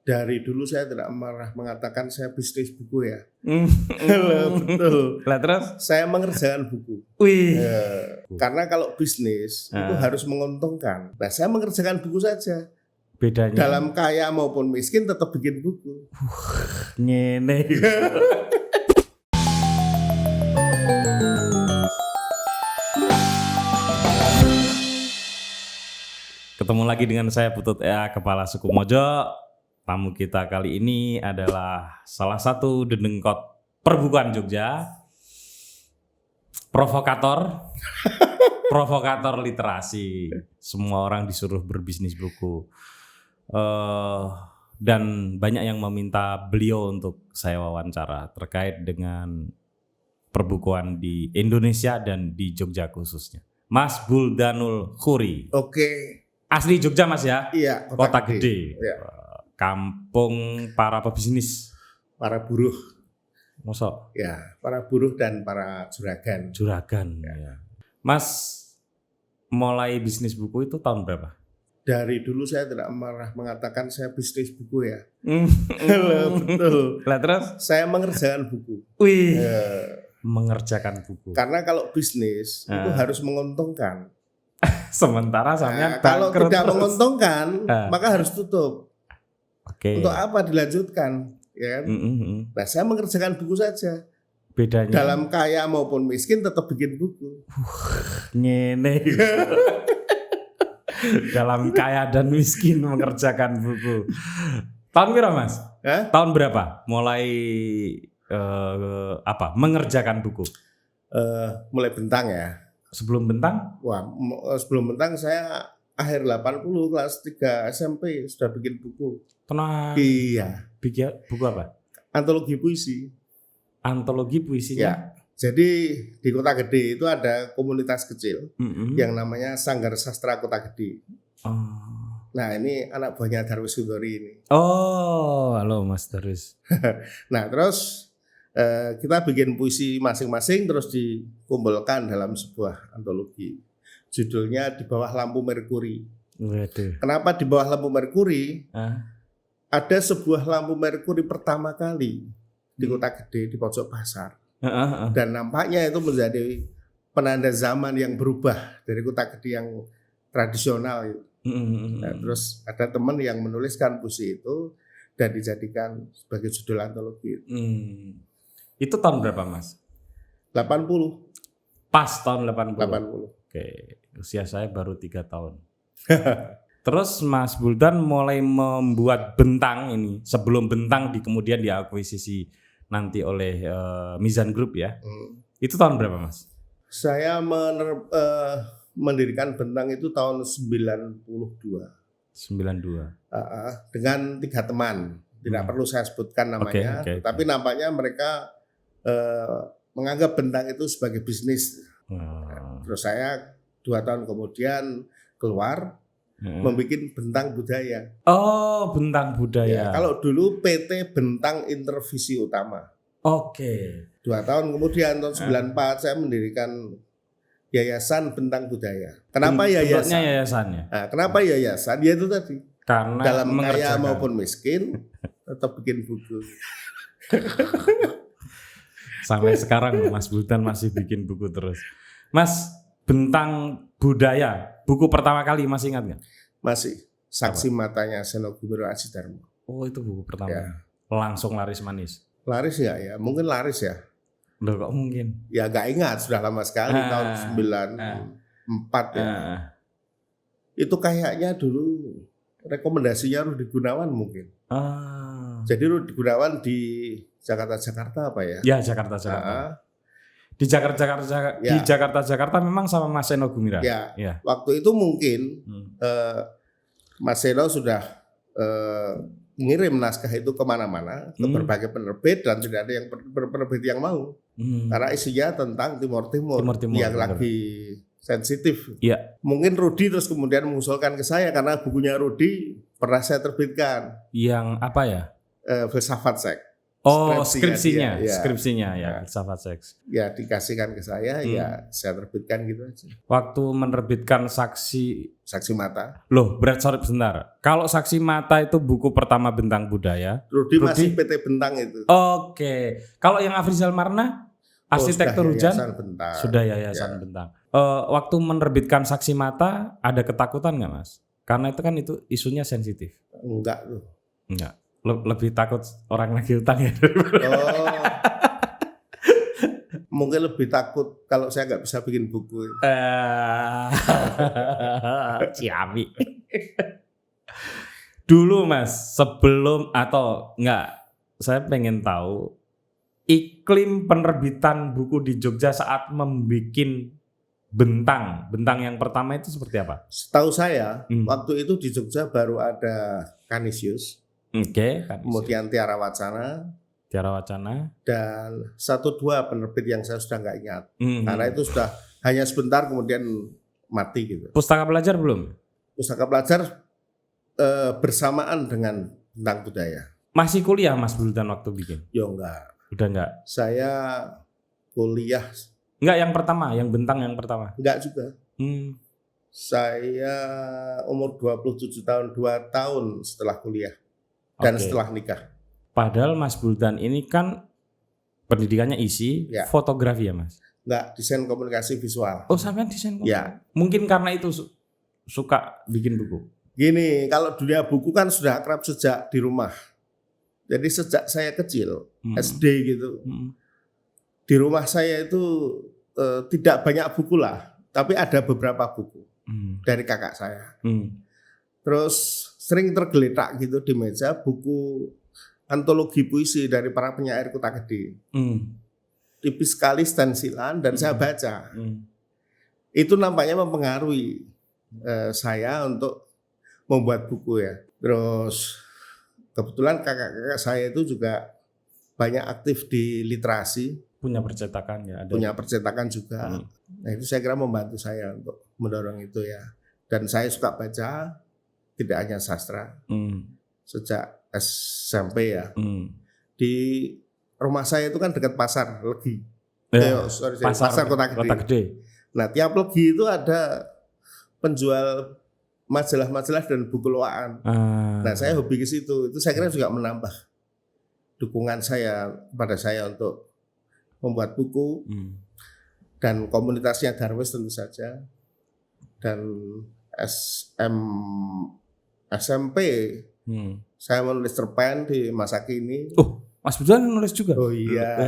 Dari dulu saya tidak pernah mengatakan saya bisnis buku ya. Betul. Lah terus? Saya mengerjakan buku. Wih. Karena kalau bisnis itu harus menguntungkan. Nah, saya mengerjakan buku saja. Bedanya? Dalam kaya maupun miskin tetap bikin buku. Ngene. Ketemu lagi dengan saya Putut Ea, Kepala Suku Mojo. Tamu kita kali ini adalah salah satu dedengkot perbukuan Jogja, provokator, provokator literasi. Semua orang disuruh berbisnis buku, dan banyak yang meminta beliau untuk saya wawancara terkait dengan perbukuan di Indonesia dan di Jogja khususnya. Mas Buldanul Khoury. Oke. Asli Jogja Mas ya? Iya, Kota Gede. Ya. Kampung para pebisnis, para buruh, mosok ya, para buruh dan para juragan. Ya. Mas mulai bisnis buku itu tahun berapa? Dari dulu saya tidak pernah mengatakan saya bisnis buku ya. Betul. Lah terus? Saya mengerjakan buku. Wih. Mengerjakan buku. Karena kalau bisnis itu harus menguntungkan. Sementara sampean kalau tidak menguntungkan, maka harus tutup. Oke. Untuk apa dilanjutkan, ya kan? Nah, saya mengerjakan buku saja. Bedanya? Dalam kaya maupun miskin tetap bikin buku. Ngene. Dalam kaya dan miskin mengerjakan buku. Tahun berapa Mas? Tahun berapa? Mulai mengerjakan buku? Mulai Bentang ya. Sebelum Bentang? Wah, sebelum Bentang saya akhir 80 kelas 3 SMP sudah bikin buku. Tenang. Iya. Bikin buku apa? Antologi puisi. Antologi puisinya? Ya. Jadi di Kota Gede itu ada komunitas kecil yang namanya Sanggar Sastra Kota Gede. Oh. Nah, ini anak buahnya Darwis Sundori ini. Oh, halo Mas Darwis. Nah, terus kita bikin puisi masing-masing terus dikumpulkan dalam sebuah antologi. Judulnya Di Bawah Lampu Merkuri. Waduh. Kenapa Di Bawah Lampu Merkuri? Ada sebuah lampu merkuri pertama kali di Kota Gede di pojok pasar. Dan nampaknya itu menjadi penanda zaman yang berubah dari Kota Gede yang tradisional. Nah, terus ada teman yang menuliskan puisi itu dan dijadikan sebagai judul antologi. Itu tahun berapa Mas? 80. Pas tahun 80. 80. Oke, usia saya baru 3 tahun. Terus Mas Buldan mulai membuat Bentang ini, sebelum Bentang kemudian diakuisisi nanti oleh Mizan Group ya. Itu tahun berapa Mas? Saya mendirikan Bentang itu tahun 92. 92. Dengan 3 teman. Tidak perlu saya sebutkan namanya, tapi nampaknya mereka menganggap Bentang itu sebagai bisnis. Terus saya 2 tahun kemudian keluar membuat Bentang Budaya. Oh, Bentang Budaya. Ya, kalau dulu PT Bentang Intervisi Utama. Oke. 2 tahun kemudian tahun 94 saya mendirikan Yayasan Bentang Budaya. Kenapa yayasan? Yayasannya. Nah, kenapa yayasan? Ya itu tadi. Karena dalam kaya maupun miskin tetap bikin buku. Sampai sekarang Mas Buldan masih bikin buku terus. Mas, Bentang Budaya, buku pertama kali masih ingat nggak? Masih. Saksi Matanya Seno Gumiro Ajidarmo. Oh, itu buku pertama. Ya. Langsung laris manis. Laris ya? Ya, mungkin laris ya. Loh, kok mungkin? Ya gak ingat, sudah lama sekali tahun 94 ya. Itu kayaknya dulu rekomendasinya Rudi Gunawan mungkin. Jadi Rudi Gunawan di Jakarta apa ya? Ya, Jakarta. Di Jakarta memang sama Mas Seno Gumira. Ya. Waktu itu mungkin Mas Seno sudah ngirim naskah itu kemana-mana ke berbagai penerbit dan tidak ada yang penerbit yang mau karena isinya tentang Timur yang lagi sensitif. Ya. Mungkin Rudi terus kemudian mengusulkan ke saya karena bukunya Rudi pernah saya terbitkan. Yang apa ya? Filsafat Seks. Oh, skripsinya ya. filsafat seks. Ya dikasihkan ke saya, ya saya terbitkan gitu aja. Waktu menerbitkan saksi mata. Loh, sorry sebentar. Kalau saksi mata itu buku pertama Bentang Budaya. Rudi masih PT Bentang itu. Oke. Kalau yang Afrizal Marna arsitektur hujan sudah Yayasan Bentang. Waktu menerbitkan saksi mata ada ketakutan nggak Mas? Karena itu isunya sensitif. Enggak loh. Enggak. Lebih takut orang nagih utang ya. Mungkin lebih takut kalau saya nggak bisa bikin buku. Ciami. Dulu Mas, sebelum atau enggak, saya pengen tahu iklim penerbitan buku di Jogja saat membuat Bentang yang pertama itu seperti apa? Setahu saya, waktu itu di Jogja baru ada Canisius. Kemudian Tiara Wacana, dan 1-2 penerbit yang saya sudah nggak ingat, karena itu sudah hanya sebentar kemudian mati gitu. Pustaka Pelajar belum? Pustaka Pelajar bersamaan dengan Bentang Budaya. Masih kuliah Mas Buldan waktu bikin? Ya enggak. Udah enggak? Saya kuliah. Enggak yang pertama, yang Bentang yang pertama? Enggak juga. Saya umur 27 tahun, 2 tahun setelah kuliah. Dan setelah nikah. Padahal Mas Buldan ini kan pendidikannya fotografi ya Mas? Enggak, desain komunikasi visual. Oh sampean desain komunikasi? Ya. Mungkin karena itu suka bikin buku? Gini, kalau dunia buku kan sudah akrab sejak di rumah. Jadi sejak saya kecil, SD gitu, di rumah saya itu tidak banyak buku lah. Tapi ada beberapa buku dari kakak saya. Terus sering tergeletak gitu di meja buku antologi puisi dari para penyair Kota Gede. Tipis sekali stensilan dan saya baca. Itu nampaknya mempengaruhi saya untuk membuat buku ya. Terus kebetulan kakak-kakak saya itu juga banyak aktif di literasi. Punya percetakan ya? Punya percetakan juga. Nah itu saya kira membantu saya untuk mendorong itu ya. Dan saya suka baca. Tidak hanya sastra, sejak SMP ya. Di rumah saya itu kan dekat pasar Legi. Pasar Kota Gede. Nah tiap Legi itu ada penjual majalah-majalah dan buku loaan. Nah saya hobi ke situ. Itu saya kira juga menambah dukungan saya kepada saya untuk membuat buku. Dan komunitasnya Darwis tentu saja. Dan SMP saya menulis cerpen di masa kini. Oh, Mas Buldan nulis juga? Oh iya.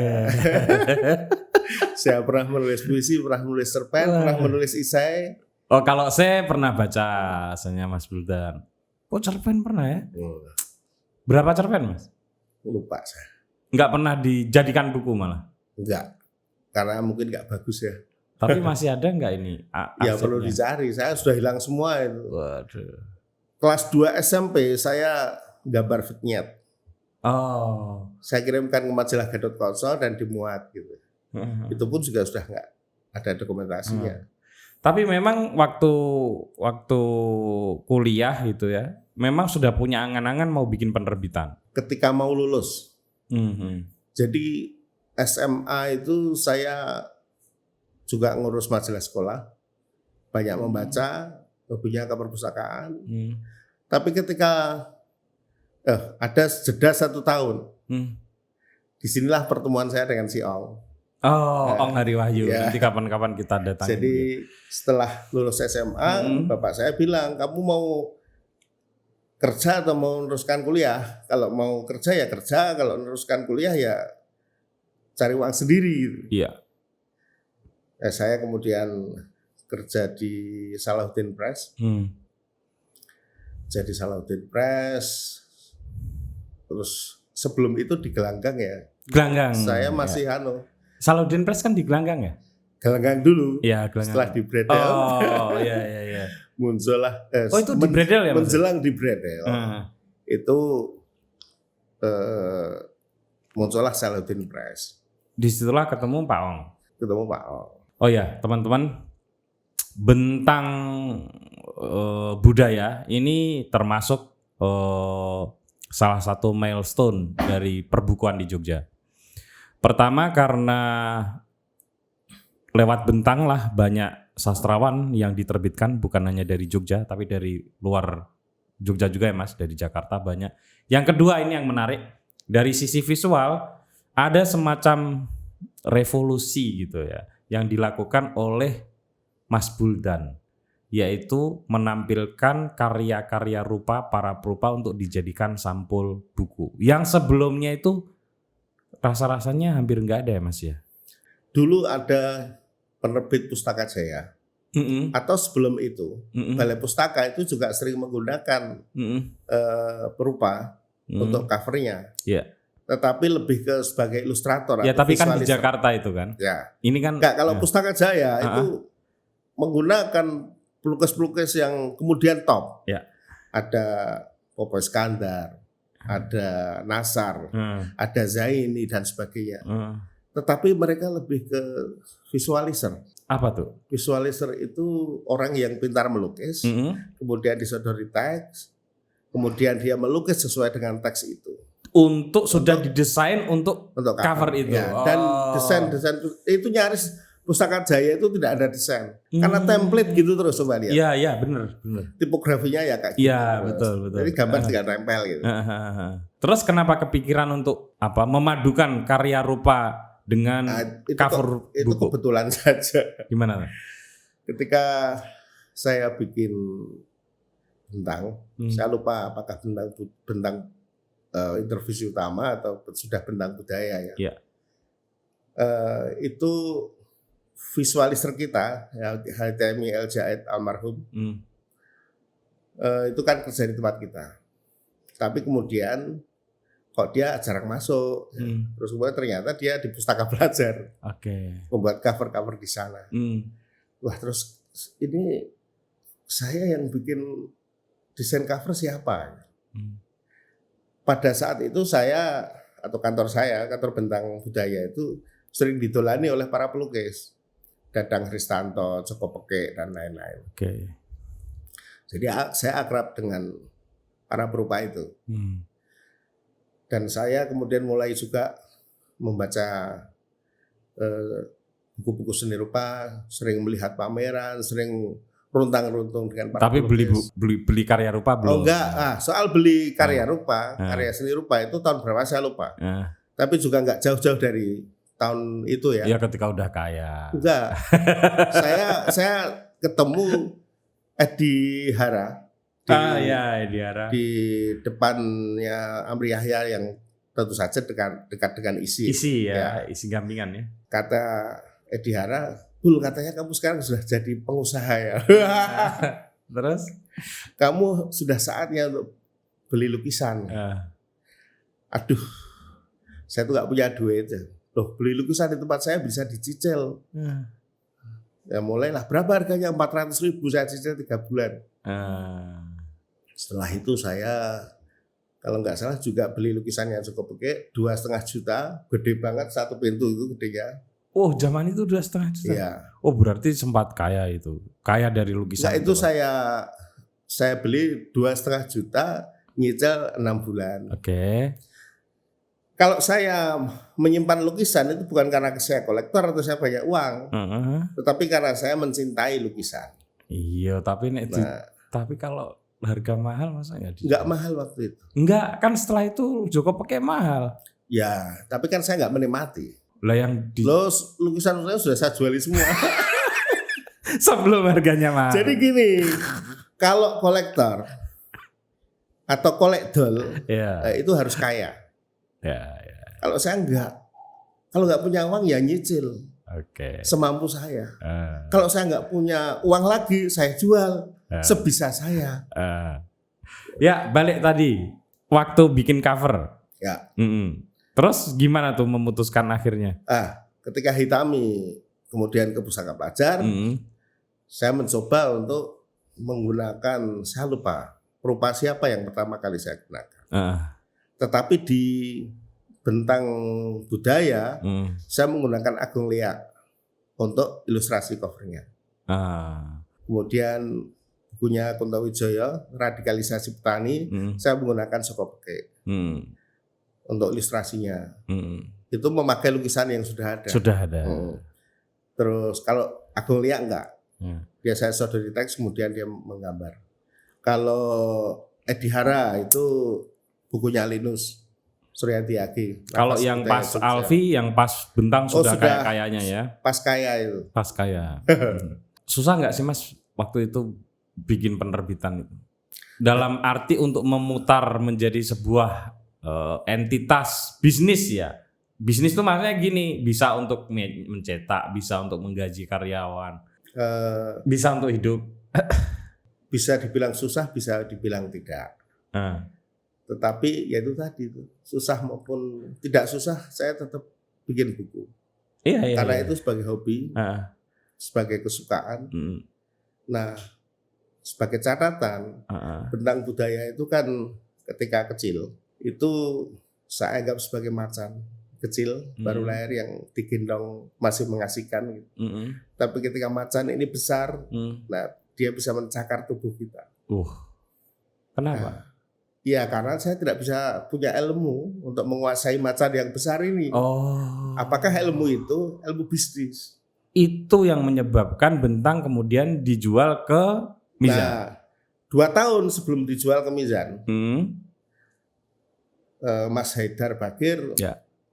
Saya pernah menulis puisi, pernah menulis cerpen, pernah menulis esai. Oh, kalau saya pernah baca asanya Mas Buldan. Oh, cerpen pernah ya? Berapa cerpen Mas? Lupa saya. Enggak pernah dijadikan buku malah? Enggak, karena mungkin enggak bagus ya. Tapi masih ada enggak ini? Ya perlu dicari, saya sudah hilang semua itu. Waduh. Kelas 2 SMP saya gambar vignette. Oh. Saya kirimkan ke majalah Gatot-Kaca dan dimuat gitu. Itu pun juga sudah enggak ada dokumentasinya. Tapi memang waktu kuliah gitu ya, memang sudah punya angan-angan mau bikin penerbitan. Ketika mau lulus. Jadi SMA itu saya juga ngurus majalah sekolah, banyak membaca, hobinya ke perpustakaan. Tapi ketika ada jeda 1 tahun, disinilah pertemuan saya dengan si Ong. Ong Hari Wahyu. Ya. Nanti kapan-kapan kita datang. Jadi setelah lulus SMA, bapak saya bilang, kamu mau kerja atau mau meneruskan kuliah? Kalau mau kerja ya kerja, kalau meneruskan kuliah ya cari uang sendiri. Iya. Saya kemudian kerja di Salahuddin Press. Jadi Salahuddin Press. Terus sebelum itu di Gelanggang ya. Gelanggang. Saya masih Salahuddin Press kan di Gelanggang ya? Gelanggang dulu. Iya, Gelanggang. Setelah di Bredel. Oh, iya. Muncullah. Itu di Bredel ya? Menjelang di Bredel. Itu muncullah Salahuddin Press. Disitulah ketemu Pak Ong. Oh ya, teman-teman, Bentang Budaya ini termasuk salah satu milestone dari perbukuan di Jogja. Pertama karena lewat Bentang lah banyak sastrawan yang diterbitkan, bukan hanya dari Jogja tapi dari luar Jogja juga ya Mas, dari Jakarta banyak. Yang kedua ini yang menarik, dari sisi visual ada semacam revolusi gitu ya yang dilakukan oleh Mas Buldan, yaitu menampilkan karya-karya rupa para perupa untuk dijadikan sampul buku. Yang sebelumnya itu rasa-rasanya hampir nggak ada ya Mas ya? Dulu ada penerbit Pustaka Jaya. Atau sebelum itu Balai Pustaka itu juga sering menggunakan perupa untuk covernya. Yeah. Tetapi lebih ke sebagai ilustrator. Ya tapi kan di Jakarta itu kan. Ya. Ini kan. Enggak, kalau Pustaka Jaya itu menggunakan pelukis-pelukis yang kemudian top. Ya. Ada Popo Iskandar, ada Nasar, ada Zaini dan sebagainya. Tetapi mereka lebih ke visualizer. Apa tuh? Visualizer itu orang yang pintar melukis, kemudian disodori teks, kemudian dia melukis sesuai dengan teks itu. Sudah didesain untuk cover itu. Ya, dan desain itu nyaris Pustaka Jaya itu tidak ada desain. Karena template gitu terus coba lihat. Iya, benar. Tipografinya ya kayak gitu. Iya, betul. Jadi gambar tinggal nempel gitu. Terus kenapa kepikiran untuk memadukan karya rupa dengan cover itu buku? Kebetulan saja. Gimana? Ketika saya bikin Bentang, saya lupa apakah Bentang intervisi utama atau sudah Bentang Budaya ya. Yeah. Itu visualizer kita ya, Haitami El Jaid almarhum itu kan kerja di tempat kita. Tapi kemudian kok dia jarang masuk, terus kemudian ternyata dia di Pustaka Belajar, membuat cover di sana. Wah terus ini saya yang bikin desain cover siapa? Pada saat itu saya atau kantor Bentang Budaya itu sering didolani oleh para pelukis, Dadang Kristanto, Joko Peke dan lain-lain. Jadi saya akrab dengan para perupa itu. Dan saya kemudian mulai juga membaca buku-buku seni rupa, sering melihat pameran, sering runtang-runtung dengan para pelukis. Tapi beli karya rupa belum? Oh enggak, soal beli karya rupa, karya seni rupa itu tahun berapa saya lupa. Tapi juga enggak jauh-jauh dari tahun itu ya. Iya ketika udah kaya. Enggak. saya ketemu Edi Hara. Edi Hara. Di depannya Amri Yahya yang tentu saja dekat dengan isi. Isi gampingan ya. Kata Edi Hara, Bul, katanya kamu sekarang sudah jadi pengusaha ya. Terus? Kamu sudah saatnya untuk beli lukisan. Aduh, saya tuh gak punya duit. Loh, beli lukisan di tempat saya bisa dicicil. Ya mulailah, berapa harganya? 400.000 saya cicil 3 bulan. Setelah itu saya, kalau nggak salah juga beli lukisannya cukup pakai 2,5 juta, gede banget, satu pintu itu gedenya. Oh, zaman itu 2,5 juta. Iya. Oh, berarti sempat kaya itu. Kaya dari lukisan. Nah, itu saya beli 2,5 juta, nyicil 6 bulan. Kalau saya menyimpan lukisan itu bukan karena saya kolektor atau saya banyak uang, tetapi karena saya mencintai lukisan. Iya, tapi tapi kalau harga mahal masa nggak mahal waktu itu. Enggak, kan setelah itu Joko pakai mahal. Ya, tapi kan saya nggak menikmati. Lah yang lukisan saya sudah saya juali semua. Sebelum harganya mahal. Jadi gini, kalau kolektor atau kolekdol itu harus kaya. Kalau saya kalau nggak punya uang ya nyicil. Semampu saya. Kalau saya nggak punya uang lagi, saya jual sebisa saya. Ya, balik tadi waktu bikin cover. Ya. Terus gimana tuh memutuskan akhirnya? Ketika Hitami kemudian ke Pustaka Pelajar, saya mencoba untuk menggunakan, saya lupa perupa siapa yang pertama kali saya gunakan. Tetapi di Bentang Budaya, saya menggunakan Agung Lea untuk ilustrasi covernya. Kemudian bukunya Kunto Wijaya, Radikalisasi Petani, saya menggunakan Joko Peke. untuk ilustrasinya. Itu memakai lukisan yang sudah ada. Sudah ada. Terus kalau Agung Lia enggak. Biasanya Saudari teks kemudian dia menggambar. Kalau Edi Hara itu bukunya Linus Suryanti Agi. Kalau yang pas Alfi, yang pas Bentang sudah kayaknya ya. Pas kaya itu. Pas kaya. Susah nggak sih Mas waktu itu bikin penerbitan itu? Dalam arti untuk memutar menjadi sebuah entitas bisnis ya. Bisnis itu maksudnya gini, bisa untuk mencetak, bisa untuk menggaji karyawan, bisa untuk hidup. Bisa dibilang susah, bisa dibilang tidak. Tetapi ya itu tadi itu, susah maupun tidak susah, saya tetap bikin buku. Karena itu sebagai hobi, sebagai kesukaan. Nah, sebagai catatan, Bentang Budaya itu kan ketika kecil itu saya anggap sebagai macan kecil baru lahir yang digendong masih mengasihkan gitu. Tapi ketika macan ini besar, nah dia bisa mencakar tubuh kita. Kenapa? Iya, karena saya tidak bisa punya ilmu untuk menguasai macan yang besar ini. Apakah ilmu itu ilmu bisnis? Itu yang menyebabkan Bentang kemudian dijual ke Mizan. Nah, 2 tahun sebelum dijual ke Mizan, Mas Haidar Bakir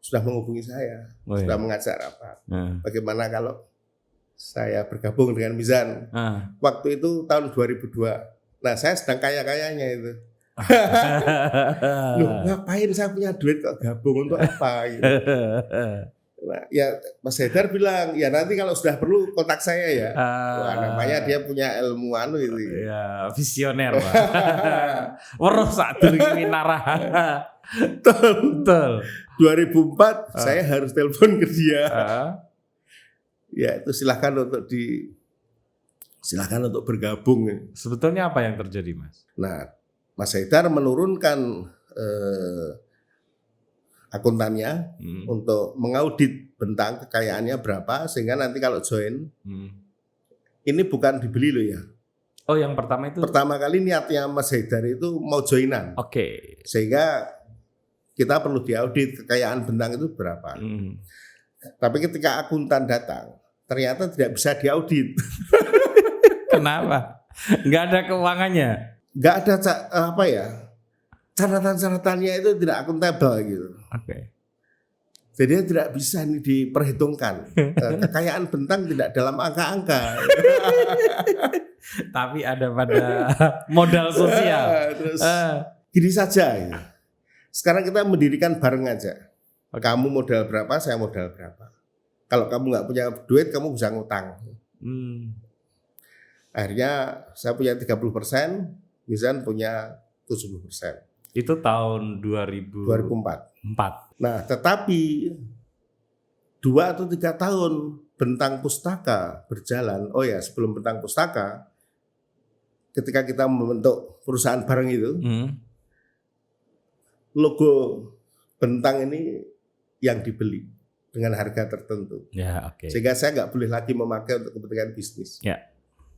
sudah menghubungi saya, sudah mengajak rapat. Bagaimana kalau saya bergabung dengan Mizan? Waktu itu tahun 2002. Nah, saya sedang kaya-kayanya itu. Loh, ngapain saya punya duit kok gabung untuk apa gitu. Nah, ya Mas Haidar bilang, ya nanti kalau sudah perlu kontak saya ya. Wah, namanya dia punya ilmu itu. Ya, visioner Pak. Weruh sak durunge narah. Betul. 2004 saya harus telepon ke dia. Ya, itu silahkan untuk bergabung. Sebetulnya apa yang terjadi, Mas? Nah, Mas Haidar menurunkan akuntannya untuk mengaudit Bentang kekayaannya berapa, sehingga nanti kalau join ini bukan dibeli loh ya. Yang pertama itu? Pertama kali niatnya Mas Haidar itu mau joinan. Sehingga kita perlu diaudit kekayaan Bentang itu berapa. Tapi ketika akuntan datang, ternyata tidak bisa diaudit. Kenapa? Nggak ada keuangannya? Nggak ada catatan-catatannya itu tidak akuntabel gitu. Jadi tidak bisa ini diperhitungkan. Kekayaan Bentang tidak dalam angka-angka. Tapi ada pada modal sosial. Terus gini saja ya. Sekarang kita mendirikan bareng aja. Kamu modal berapa, saya modal berapa. Kalau kamu nggak punya duit, kamu bisa ngutang. Akhirnya saya punya 30%, Mizan punya 70%. Itu tahun 2004. Nah, tetapi 2 atau 3 tahun Bentang Pustaka berjalan. Sebelum Bentang Pustaka, ketika kita membentuk perusahaan bareng itu, logo Bentang ini yang dibeli dengan harga tertentu. Sehingga saya nggak boleh lagi memakai untuk kepentingan bisnis.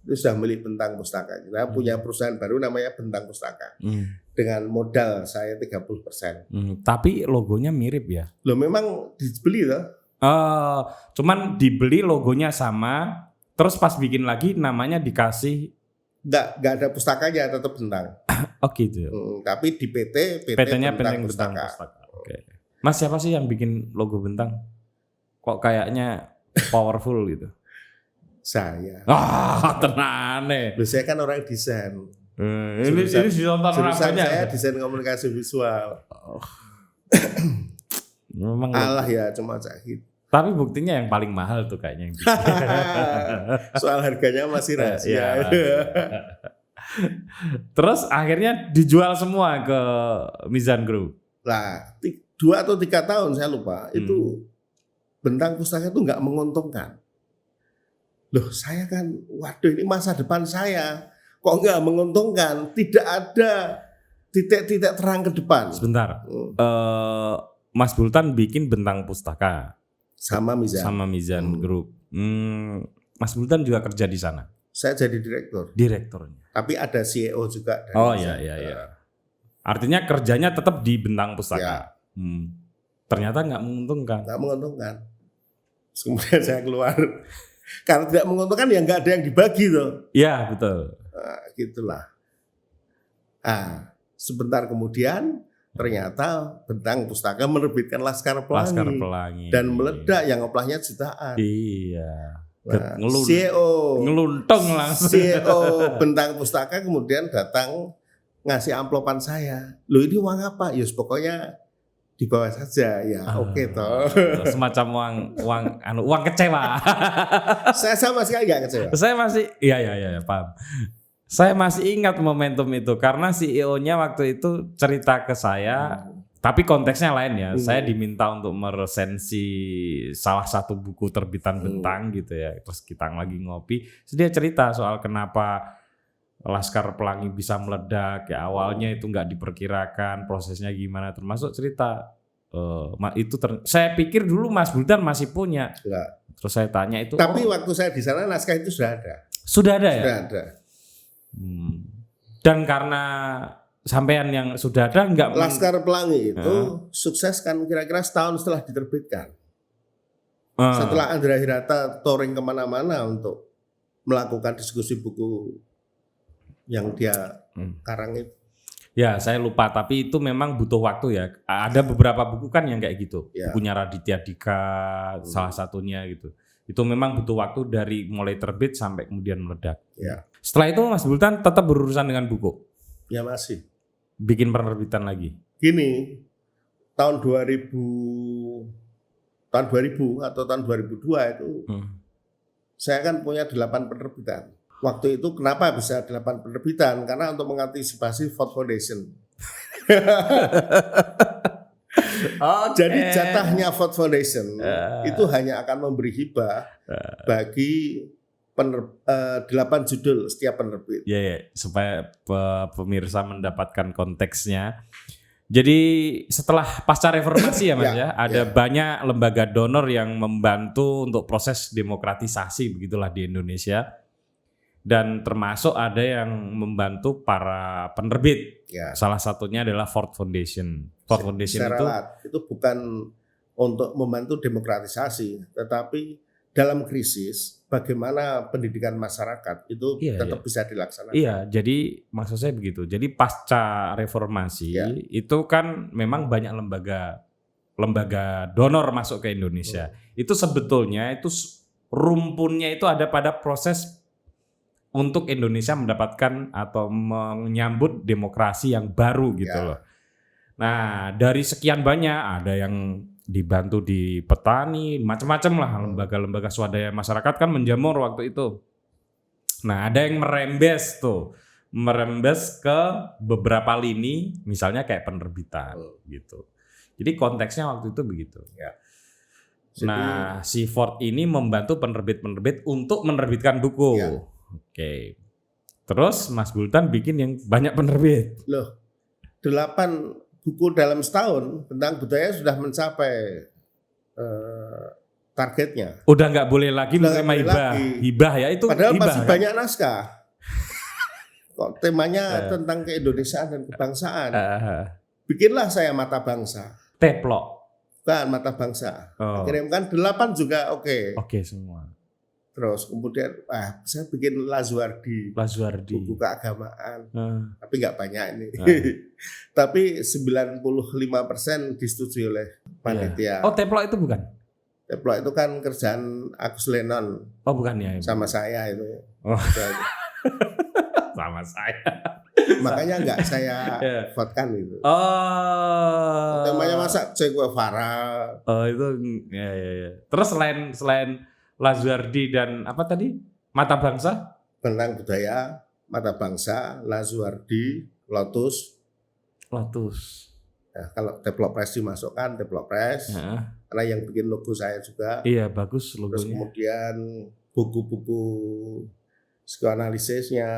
Itu sudah milik Bentang Pustaka. Kita punya perusahaan baru namanya Bentang Pustaka. Dengan modal saya 30%. Tapi logonya mirip ya? Loh, memang dibeli loh. Cuman dibeli logonya sama, terus pas bikin lagi namanya dikasih. Nggak ada pustakanya, tetap Bentang. Gitu. Tapi di PT-nya Bentang Pustaka. Mas, siapa sih yang bikin logo Bentang? Kok kayaknya powerful gitu? Saya. Tenane. Saya kan orang desain. Ini ditonton orang banyak. Saya desain komunikasi visual. Memang Allah ya, cuma Zahid. Tapi buktinya yang paling mahal tuh kayaknya yang soal harganya masih rahasia. Terus akhirnya dijual semua ke Mizan Group. Nah, 2 atau 3 tahun saya lupa. Itu Bentang Pustaka itu nggak menguntungkan. Loh, saya kan, waduh ini masa depan saya. Kok nggak menguntungkan? Tidak ada titik-titik terang ke depan. Sebentar. Mas Bultan bikin Bentang Pustaka sama Mizan Group. Mas Bultan juga kerja di sana. Saya jadi direkturnya. Direkturnya. Tapi ada CEO juga. Iya. Artinya kerjanya tetap di Bentang Pustaka. Ya. Ternyata nggak menguntungkan. Nggak menguntungkan. Terus kemudian saya keluar. Karena tidak menguntungkan ya nggak ada yang dibagi tuh. Iya betul. Nah, gitulah. Sebentar kemudian ternyata Bentang Pustaka menerbitkan Laskar Pelangi. Dan meledak yang oplahnya jutaan. Iya. Nah, CEO ngeluntung langsung. CEO Bentang Pustaka kemudian datang ngasih amplopan saya. Loh ini uang apa? Ya pokoknya dibawa saja ya. Oke toh. Semacam uang kecewa. Saya sama sekali nggak kecewa. Saya masih iya paham. Saya masih ingat momentum itu karena CEO-nya waktu itu cerita ke saya, tapi konteksnya lain ya. Saya diminta untuk meresensi salah satu buku terbitan Bentang gitu ya. Terus kita lagi ngopi, terus dia cerita soal kenapa Laskar Pelangi bisa meledak ya, awalnya itu nggak diperkirakan, prosesnya gimana, termasuk cerita saya pikir dulu Mas Buldan masih punya. Enggak. Terus saya tanya itu. Tapi waktu saya di sana naskah itu sudah ada. Sudah ada ya? Sudah ada. Dan karena sampean yang sudah ada nggak Laskar Pelangi itu sukses kan kira-kira setahun setelah diterbitkan. Setelah Andra Hirata touring kemana-mana untuk melakukan diskusi buku yang dia karang itu. Ya saya lupa, tapi itu memang butuh waktu ya. Ada beberapa buku kan yang kayak gitu. Ya. Bukunya Raditya Dika salah satunya gitu. Itu memang butuh waktu dari mulai terbit sampai kemudian meledak. Ya. Setelah itu Mas Buldan tetap berurusan dengan buku? Ya masih. Bikin penerbitan lagi? Gini, tahun 2000 atau tahun 2002 itu saya kan punya 8 penerbitan. Waktu itu kenapa bisa 8 penerbitan? Karena untuk mengantisipasi Ford Foundation. Jadi jatahnya Ford Foundation itu hanya akan memberi hibah bagi 8 judul setiap penerbit. Ya, supaya pemirsa mendapatkan konteksnya. Jadi setelah pasca reformasi ya Mas ada banyak lembaga donor yang membantu untuk proses demokratisasi begitulah di Indonesia. Dan termasuk ada yang membantu para penerbit. Ya. Salah satunya adalah Ford Foundation. Ford Foundation itu bukan untuk membantu demokratisasi, tetapi dalam krisis bagaimana pendidikan masyarakat itu tetap bisa dilaksanakan. Iya, jadi maksud saya begitu. Jadi pasca reformasi itu kan memang banyak lembaga donor masuk ke Indonesia. Itu sebetulnya itu rumpunnya itu ada pada proses untuk Indonesia mendapatkan atau menyambut demokrasi yang baru gitu loh. Nah, dari sekian banyak ada yang dibantu di petani, macam-macam lah lembaga-lembaga swadaya masyarakat kan menjamur waktu itu. Nah, ada yang merembes ke beberapa lini, misalnya kayak penerbitan gitu. Jadi konteksnya waktu itu begitu. Ya. Nah, si Ford ini membantu penerbit-penerbit untuk menerbitkan buku. Ya. Oke. Terus Mas Buldan bikin yang banyak penerbit. Loh, 8 buku dalam setahun tentang budaya sudah mencapai targetnya. Udah nggak boleh lagi menerima hibah ya itu. Padahal hibah, masih banyak naskah. Kok temanya tentang keindonesiaan dan kebangsaan. Bikinlah saya Mata Bangsa. Teplok. Bukan Mata Bangsa. Kirimkan 8 juga oke. Oke semua. Terus kemudian saya bikin Lazuardi. Buku keagamaan. Tapi nggak banyak ini. Tapi 95% disetujui oleh panitia. Oh, Teplok itu bukan? Teplok itu kan kerjaan Agus Lenon. Oh, bukan ya. Sama saya itu. Oh. Sama saya. Makanya nggak saya votekan itu. Oh. Temanya masa Che Guevara. Oh, itu ya. Terus selain Lazuardi dan apa tadi? Mata Bangsa? Tentang budaya, Mata Bangsa, Lazuardi, Lotus. Nah, kalau Teplok Press dimasukkan, Teplok Press. Karena yang bikin logo saya juga. Iya, bagus logonya. Terus kemudian buku-buku psikoanalisisnya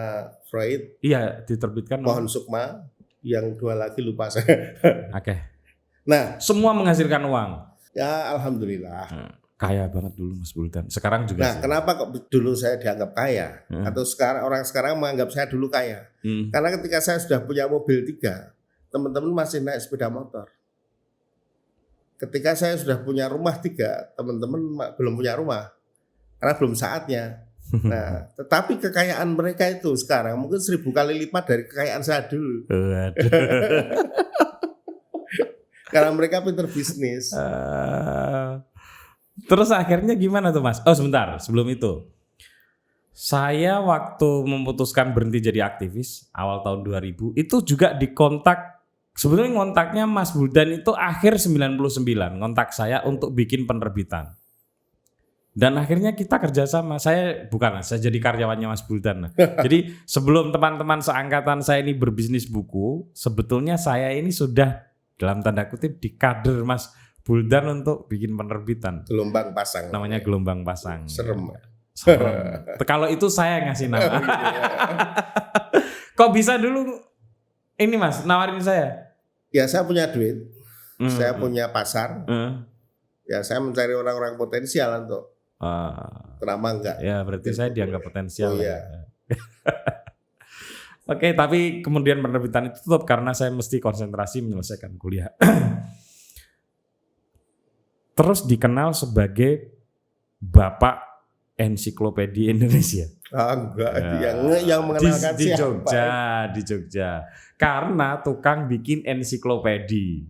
Freud. Iya, diterbitkan. Pohon Sukma. Yang 2 lagi lupa saya. Oke. Nah, semua menghasilkan uang. Ya, alhamdulillah. Kaya banget dulu Mas Buldan. Sekarang juga. Nah, kenapa kok dulu saya dianggap kaya? Atau orang sekarang menganggap saya dulu kaya? Karena ketika saya sudah punya mobil 3, teman-teman masih naik sepeda motor. Ketika saya sudah punya rumah 3, teman-teman belum punya rumah karena belum saatnya. Nah, tetapi kekayaan mereka itu sekarang mungkin 1000 kali lipat dari kekayaan saya dulu. Karena mereka pinter bisnis. Terus akhirnya gimana tuh Mas? Oh sebentar, sebelum itu. Saya waktu memutuskan berhenti jadi aktivis awal tahun 2000 itu juga dikontak. Sebetulnya kontaknya Mas Buldan itu akhir 99 kontak saya untuk bikin penerbitan. Dan akhirnya kita kerjasama. Saya jadi karyawannya Mas Buldan. Jadi sebelum teman-teman seangkatan saya ini berbisnis buku, sebetulnya saya ini sudah dalam tanda kutip di kader Mas Buldan untuk bikin penerbitan. Gelombang pasang. Namanya Gelombang Pasang. Serem. Kalau itu saya ngasih nama. Kok bisa dulu ini Mas nawarin saya? Ya saya punya duit, saya punya pasar. Ya saya mencari orang-orang potensial untuk kenapa enggak? Ya berarti saya dianggap potensial. Oh, ya. Oke, tapi kemudian penerbitan itu tutup karena saya mesti konsentrasi menyelesaikan kuliah. Terus dikenal sebagai Bapak Ensiklopedia Indonesia. Enggak, yang mengenalkan di Jogja. Karena tukang bikin ensiklopedi.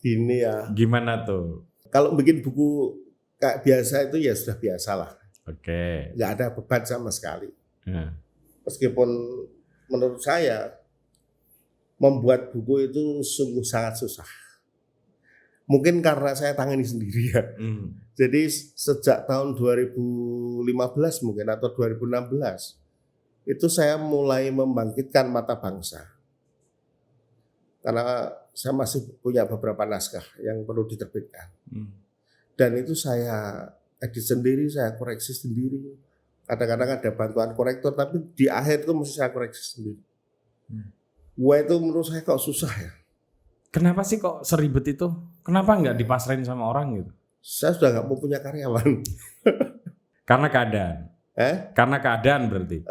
Ini ya. Gimana tuh? Kalau bikin buku kayak biasa itu ya sudah biasa lah. Oke. Nggak ada beban sama sekali. Meskipun menurut saya membuat buku itu sungguh sangat susah. Mungkin karena saya tangani sendiri ya. Jadi sejak tahun 2015 mungkin atau 2016 itu saya mulai membangkitkan mata bangsa. Karena saya masih punya beberapa naskah yang perlu diterbitkan. Dan itu saya edit sendiri, saya koreksi sendiri. Kadang-kadang ada bantuan korektor, tapi di akhir itu mesti saya koreksi sendiri. Wah itu menurut saya kok susah ya. Kenapa sih kok seribet itu? Kenapa nggak dipasrahin sama orang gitu? Saya sudah nggak mau punya karyawan. Karena keadaan. Karena keadaan berarti.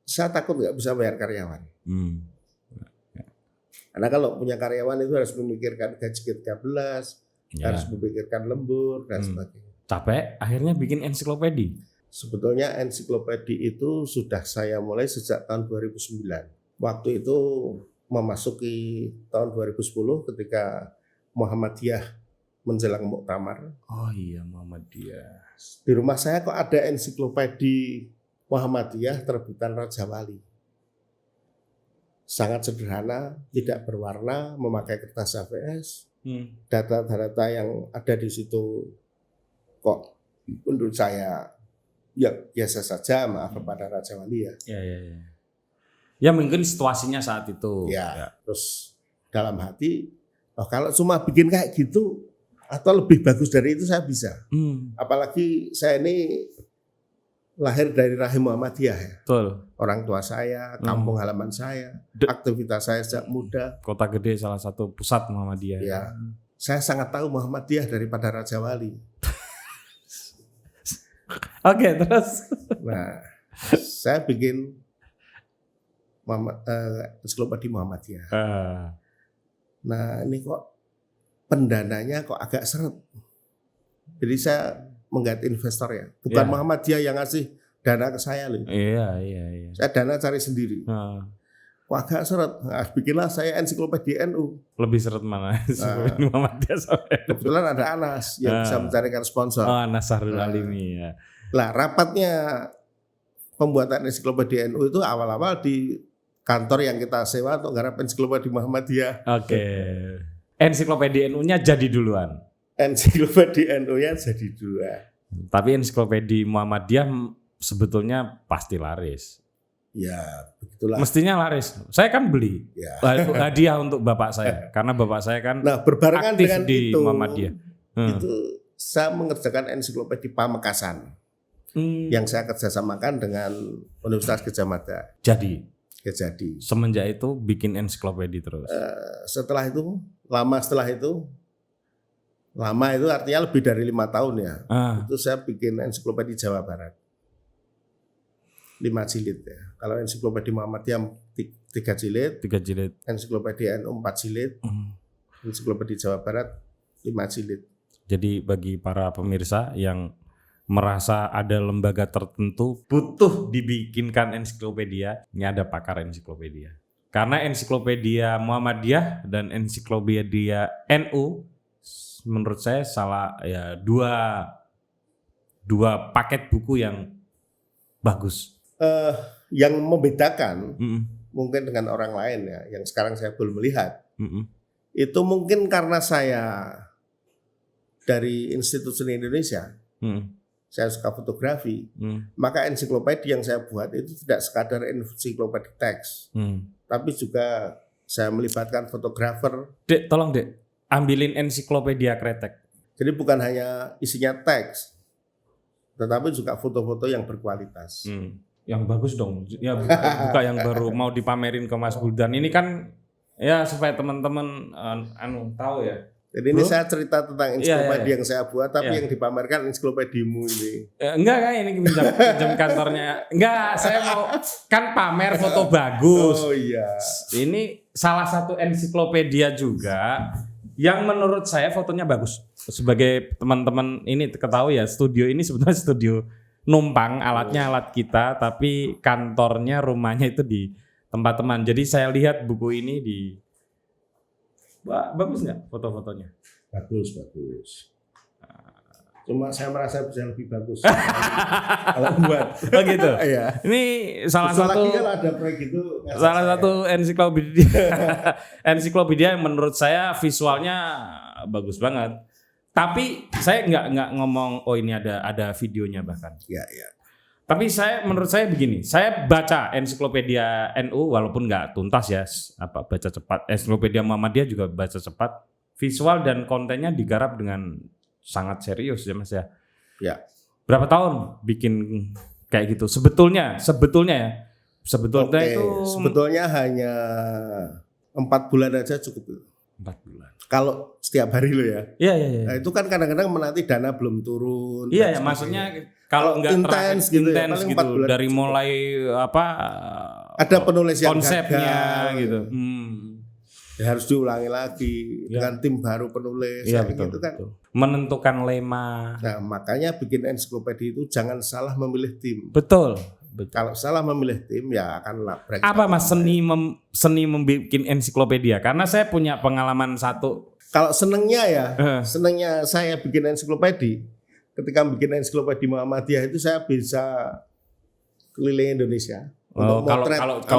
Saya takut nggak bisa bayar karyawan. Karena kalau punya karyawan itu harus memikirkan gaji ke-13, harus memikirkan lembur dan sebagainya. Capek, akhirnya bikin ensiklopedi. Sebetulnya ensiklopedi itu sudah saya mulai sejak tahun 2009. Waktu itu memasuki tahun 2010 ketika Muhammadiyah menjelang muktamar. Oh iya, Muhammadiyah. Di rumah saya kok ada ensiklopedi Muhammadiyah terbitan Raja Wali. Sangat sederhana, tidak berwarna, memakai kertas HVS. Data-data yang ada di situ kok menurut saya ya biasa saja, maaf kepada Raja Wali ya. Ya mungkin situasinya saat itu. Ya. Terus dalam hati, kalau cuma bikin kayak gitu atau lebih bagus dari itu saya bisa. Apalagi saya ini lahir dari rahim Muhammadiyah ya. Betul. Orang tua saya, kampung halaman saya, aktivitas saya sejak muda. Kota Gede salah satu pusat Muhammadiyah. Ya. Saya sangat tahu Muhammadiyah daripada Raja Wali. Oke, terus. Nah, saya bikin ensiklopedi Muhammadiyah. Nah, ini kok pendananya kok agak seret. Jadi saya mengganti investor ya. Bukan Muhammadiyah yang ngasih dana ke saya loh. Iya. Saya dana cari sendiri. Kok agak seret. Nah, bikinlah saya ensiklopedia NU. Lebih seret mana? Muhammadiyah sampai. Kebetulan ada Anas yang bisa mencarikan sponsor. Oh, Anas Sahrul Alimi ya. Lah, rapatnya pembuatan ensiklopedia NU itu awal-awal di kantor yang kita sewa untuk garap ensiklopedia Muhammadiyah. Oke. Ensiklopedia NU-nya jadi duluan. Ensiklopedia NU-nya jadi duluan. Tapi ensiklopedia Muhammadiyah sebetulnya pasti laris. Ya, begitulah. Mestinya laris. Saya kan beli. Ya. Itu hadiah untuk bapak saya karena bapak saya kan berbarengan aktif dengan di itu, Muhammadiyah. Itu saya mengerjakan ensiklopedia Pamekasan. Yang saya kerjasamakan dengan Universitas Gadjah Mada. Jadi semenjak itu bikin ensiklopedia terus. Setelah itu lama itu artinya lebih dari 5 tahun ya. Itu saya bikin ensiklopedia Jawa Barat 5 jilid ya. Kalau ensiklopedia Muhammadiyah 3 jilid. 3 jilid. Ensiklopedia NU 4 jilid. Ensiklopedia Jawa Barat 5 jilid. Jadi bagi para pemirsa yang merasa ada lembaga tertentu butuh dibikinkan ensiklopedia, ini ada pakar ensiklopedia. Karena ensiklopedia Muhammadiyah dan ensiklopedia NU menurut saya salah ya dua paket buku yang bagus. Yang membedakan mungkin dengan orang lain ya, yang sekarang saya belum melihat, itu mungkin karena saya dari Institut Seni Indonesia, saya suka fotografi, maka ensiklopedia yang saya buat itu tidak sekadar ensiklopedia teks, tapi juga saya melibatkan fotografer. Dek, tolong Dek, ambilin ensiklopedia kretek. Jadi bukan hanya isinya teks, tetapi juga foto-foto yang berkualitas. Yang bagus dong, ya buka yang baru mau dipamerin ke Mas Buldan. Ini kan ya supaya teman-teman tahu ya. Jadi ini saya cerita tentang ensiklopedia yang saya buat, tapi yang dipamerkan ensiklopedimu ini. Enggak ini pinjam kantornya. Enggak, saya mau kan pamer foto bagus. Oh iya. Ini salah satu ensiklopedia juga yang menurut saya fotonya bagus. Sebagai teman-teman ini ketahui ya, studio ini sebetulnya studio numpang, alatnya alat kita, tapi kantornya, rumahnya itu di tempat teman. Jadi saya lihat buku ini di bagus nggak foto-fotonya? Bagus. Cuma saya merasa bisa lebih bagus kalau buat. Oh gitu. Iya. Ini salah satu. Lagi kalau ada proyek itu. Salah satu ensiklopedia yang menurut saya visualnya bagus banget. Tapi saya nggak ngomong ini ada videonya bahkan. Iya. Tapi menurut saya begini, saya baca ensiklopedia NU walaupun nggak tuntas ya, baca cepat. Ensiklopedia Muhammadiyah juga baca cepat. Visual dan kontennya digarap dengan sangat serius ya Mas ya. Ya. Berapa tahun bikin kayak gitu? Sebetulnya ya. Sebetulnya itu sebetulnya hanya 4 bulan aja cukup. 4 bulan. Kalau setiap hari lo ya. Iya. Nah, itu kan kadang-kadang menanti dana belum turun. Iya ya, maksudnya kalau enggak intens gitu, dari mulai ada penulis yang konsepnya gagal, gitu. Ya harus diulangi lagi dengan tim baru penulis. Iya, gitu kan. Betul. Menentukan lema. Nah, makanya bikin ensiklopedia itu jangan salah memilih tim. Betul. Kalau salah memilih tim ya akan labrak. Apa Mas seni membuat ensiklopedia? Karena saya punya pengalaman satu. Kalau senengnya saya bikin ensiklopedia. Ketika bikin ensiklopedia Muhammadiyah itu saya bisa keliling Indonesia. Kalau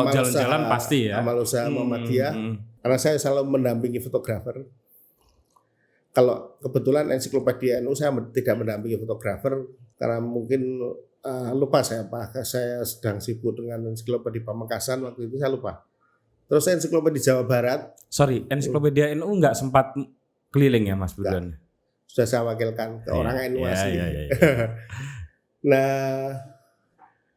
jalan-jalan pasti ya. Amal usaha Muhammadiyah. Karena saya selalu mendampingi fotografer. Kalau kebetulan ensiklopedia NU saya tidak mendampingi fotografer karena mungkin lupa saya sedang sibuk dengan ensiklopedia Pamekasan waktu itu, saya lupa. Terus ensiklopedia Jawa Barat. Sorry, ensiklopedia NU nggak sempat keliling ya Mas Buldan? Sudah saya wakilkan ke orang NU asli. Iya. Nah,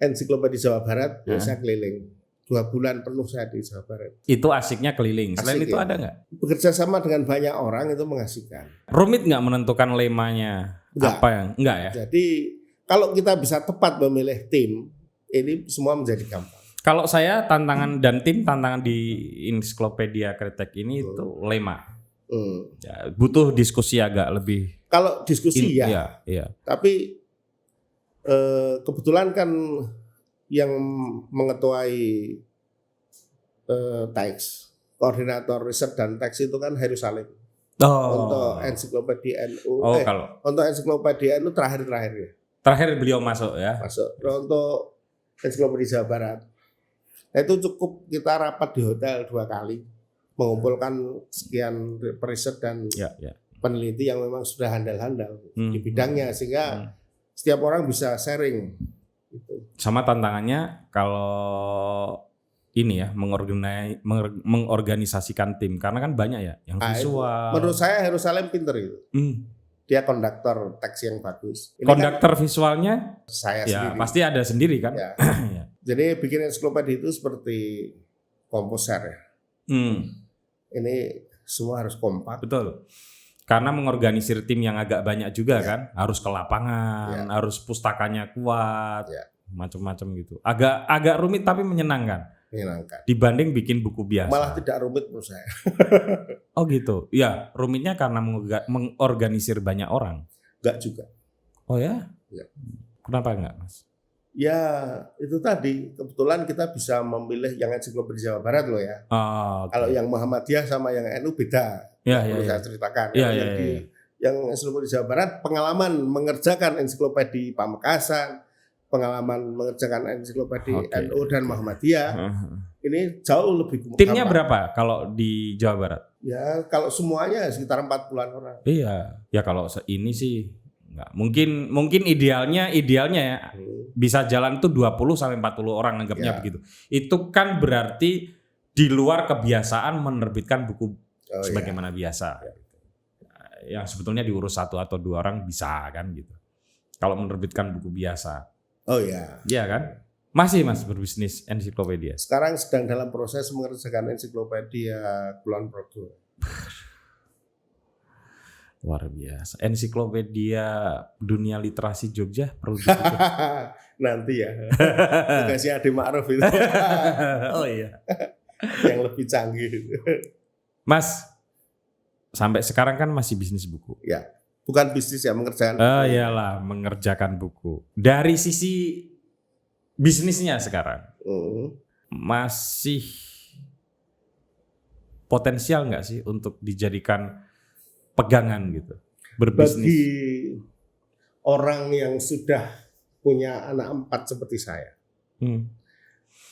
ensiklopedia Jawa Barat saya keliling 2 bulan penuh saya di Jawa Barat. Itu asiknya keliling. Selain itu ada nggak? Bekerja sama dengan banyak orang itu mengasihkan. Rumit nggak menentukan lemanya? Enggak ya? Jadi kalau kita bisa tepat memilih tim, ini semua menjadi gampang. Kalau saya tantangan di ensiklopedia kretek ini itu lema. Ya, butuh diskusi agak lebih. Kalau diskusi ya. Tapi kebetulan kan yang mengetuai teks, koordinator riset dan teks itu kan Heru Salim. Untuk ensiklopedia NU. Untuk ensiklopedia NU terakhir ya. Terakhir beliau masuk ya. Untuk ensiklopedia Jawa Barat. Nah, itu cukup kita rapat di hotel 2 kali, mengumpulkan sekian periset dan peneliti yang memang sudah handal-handal di bidangnya, sehingga setiap orang bisa sharing. Gitu. Sama tantangannya kalau ini ya mengorganisasikan tim, karena kan banyak ya yang visual. Menurut saya Heru Salim pinter itu. Dia konduktor teks yang bagus. Ini konduktor visualnya saya ya, sendiri. pasti ada sendiri kan. Ya. Jadi bikin ensiklopedia itu seperti komposer ya. Ini semua harus kompak. Betul. Karena mengorganisir tim yang agak banyak juga kan, harus ke lapangan, harus pustakanya kuat, macam-macam gitu. Agak rumit tapi menyenangkan. dibanding bikin buku biasa. Malah tidak rumit menurut saya. Oh gitu. Ya, rumitnya karena mengorganisir banyak orang. Enggak juga. Oh ya? Ya. Kenapa enggak, Mas? Ya, itu tadi kebetulan kita bisa memilih yang ensiklopedia Jawa Barat loh ya. Oh, okay. Kalau yang Muhammadiyah sama yang NU beda. Perlu saya ceritakan. Yang ensiklopedia Jawa Barat pengalaman mengerjakan ensiklopedia Pamekasan, pengalaman mengerjakan ensiklopedia NU dan Muhammadiyah. Ini jauh lebih mudah. Timnya berapa kalau di Jawa Barat? Ya, kalau semuanya sekitar 40-an orang. Iya. Ya kalau ini sih enggak. Mungkin idealnya ya bisa jalan tuh 20 sampai 40 orang anggapnya begitu. Itu kan berarti di luar kebiasaan menerbitkan buku sebagaimana biasa. Yang sebetulnya diurus 1 atau 2 orang bisa kan gitu. Kalau menerbitkan buku biasa. Oh iya. Iya kan? Masih Mas berbisnis ensiklopedia. Sekarang sedang dalam proses mengerjakan ensiklopedia Kulon Progo. Luar biasa. Ensiklopedia dunia literasi Jogja perlu nanti ya. Tugasnya Ade Ma'ruf itu. Oh iya. Yang lebih canggih. Mas, sampai sekarang kan masih bisnis buku. Ya. Bukan bisnis ya, mengerjakan. Oh iyalah, mengerjakan buku. Dari sisi bisnisnya sekarang, masih potensial nggak sih untuk dijadikan pegangan gitu, berbisnis? Bagi orang yang sudah punya anak 4 seperti saya,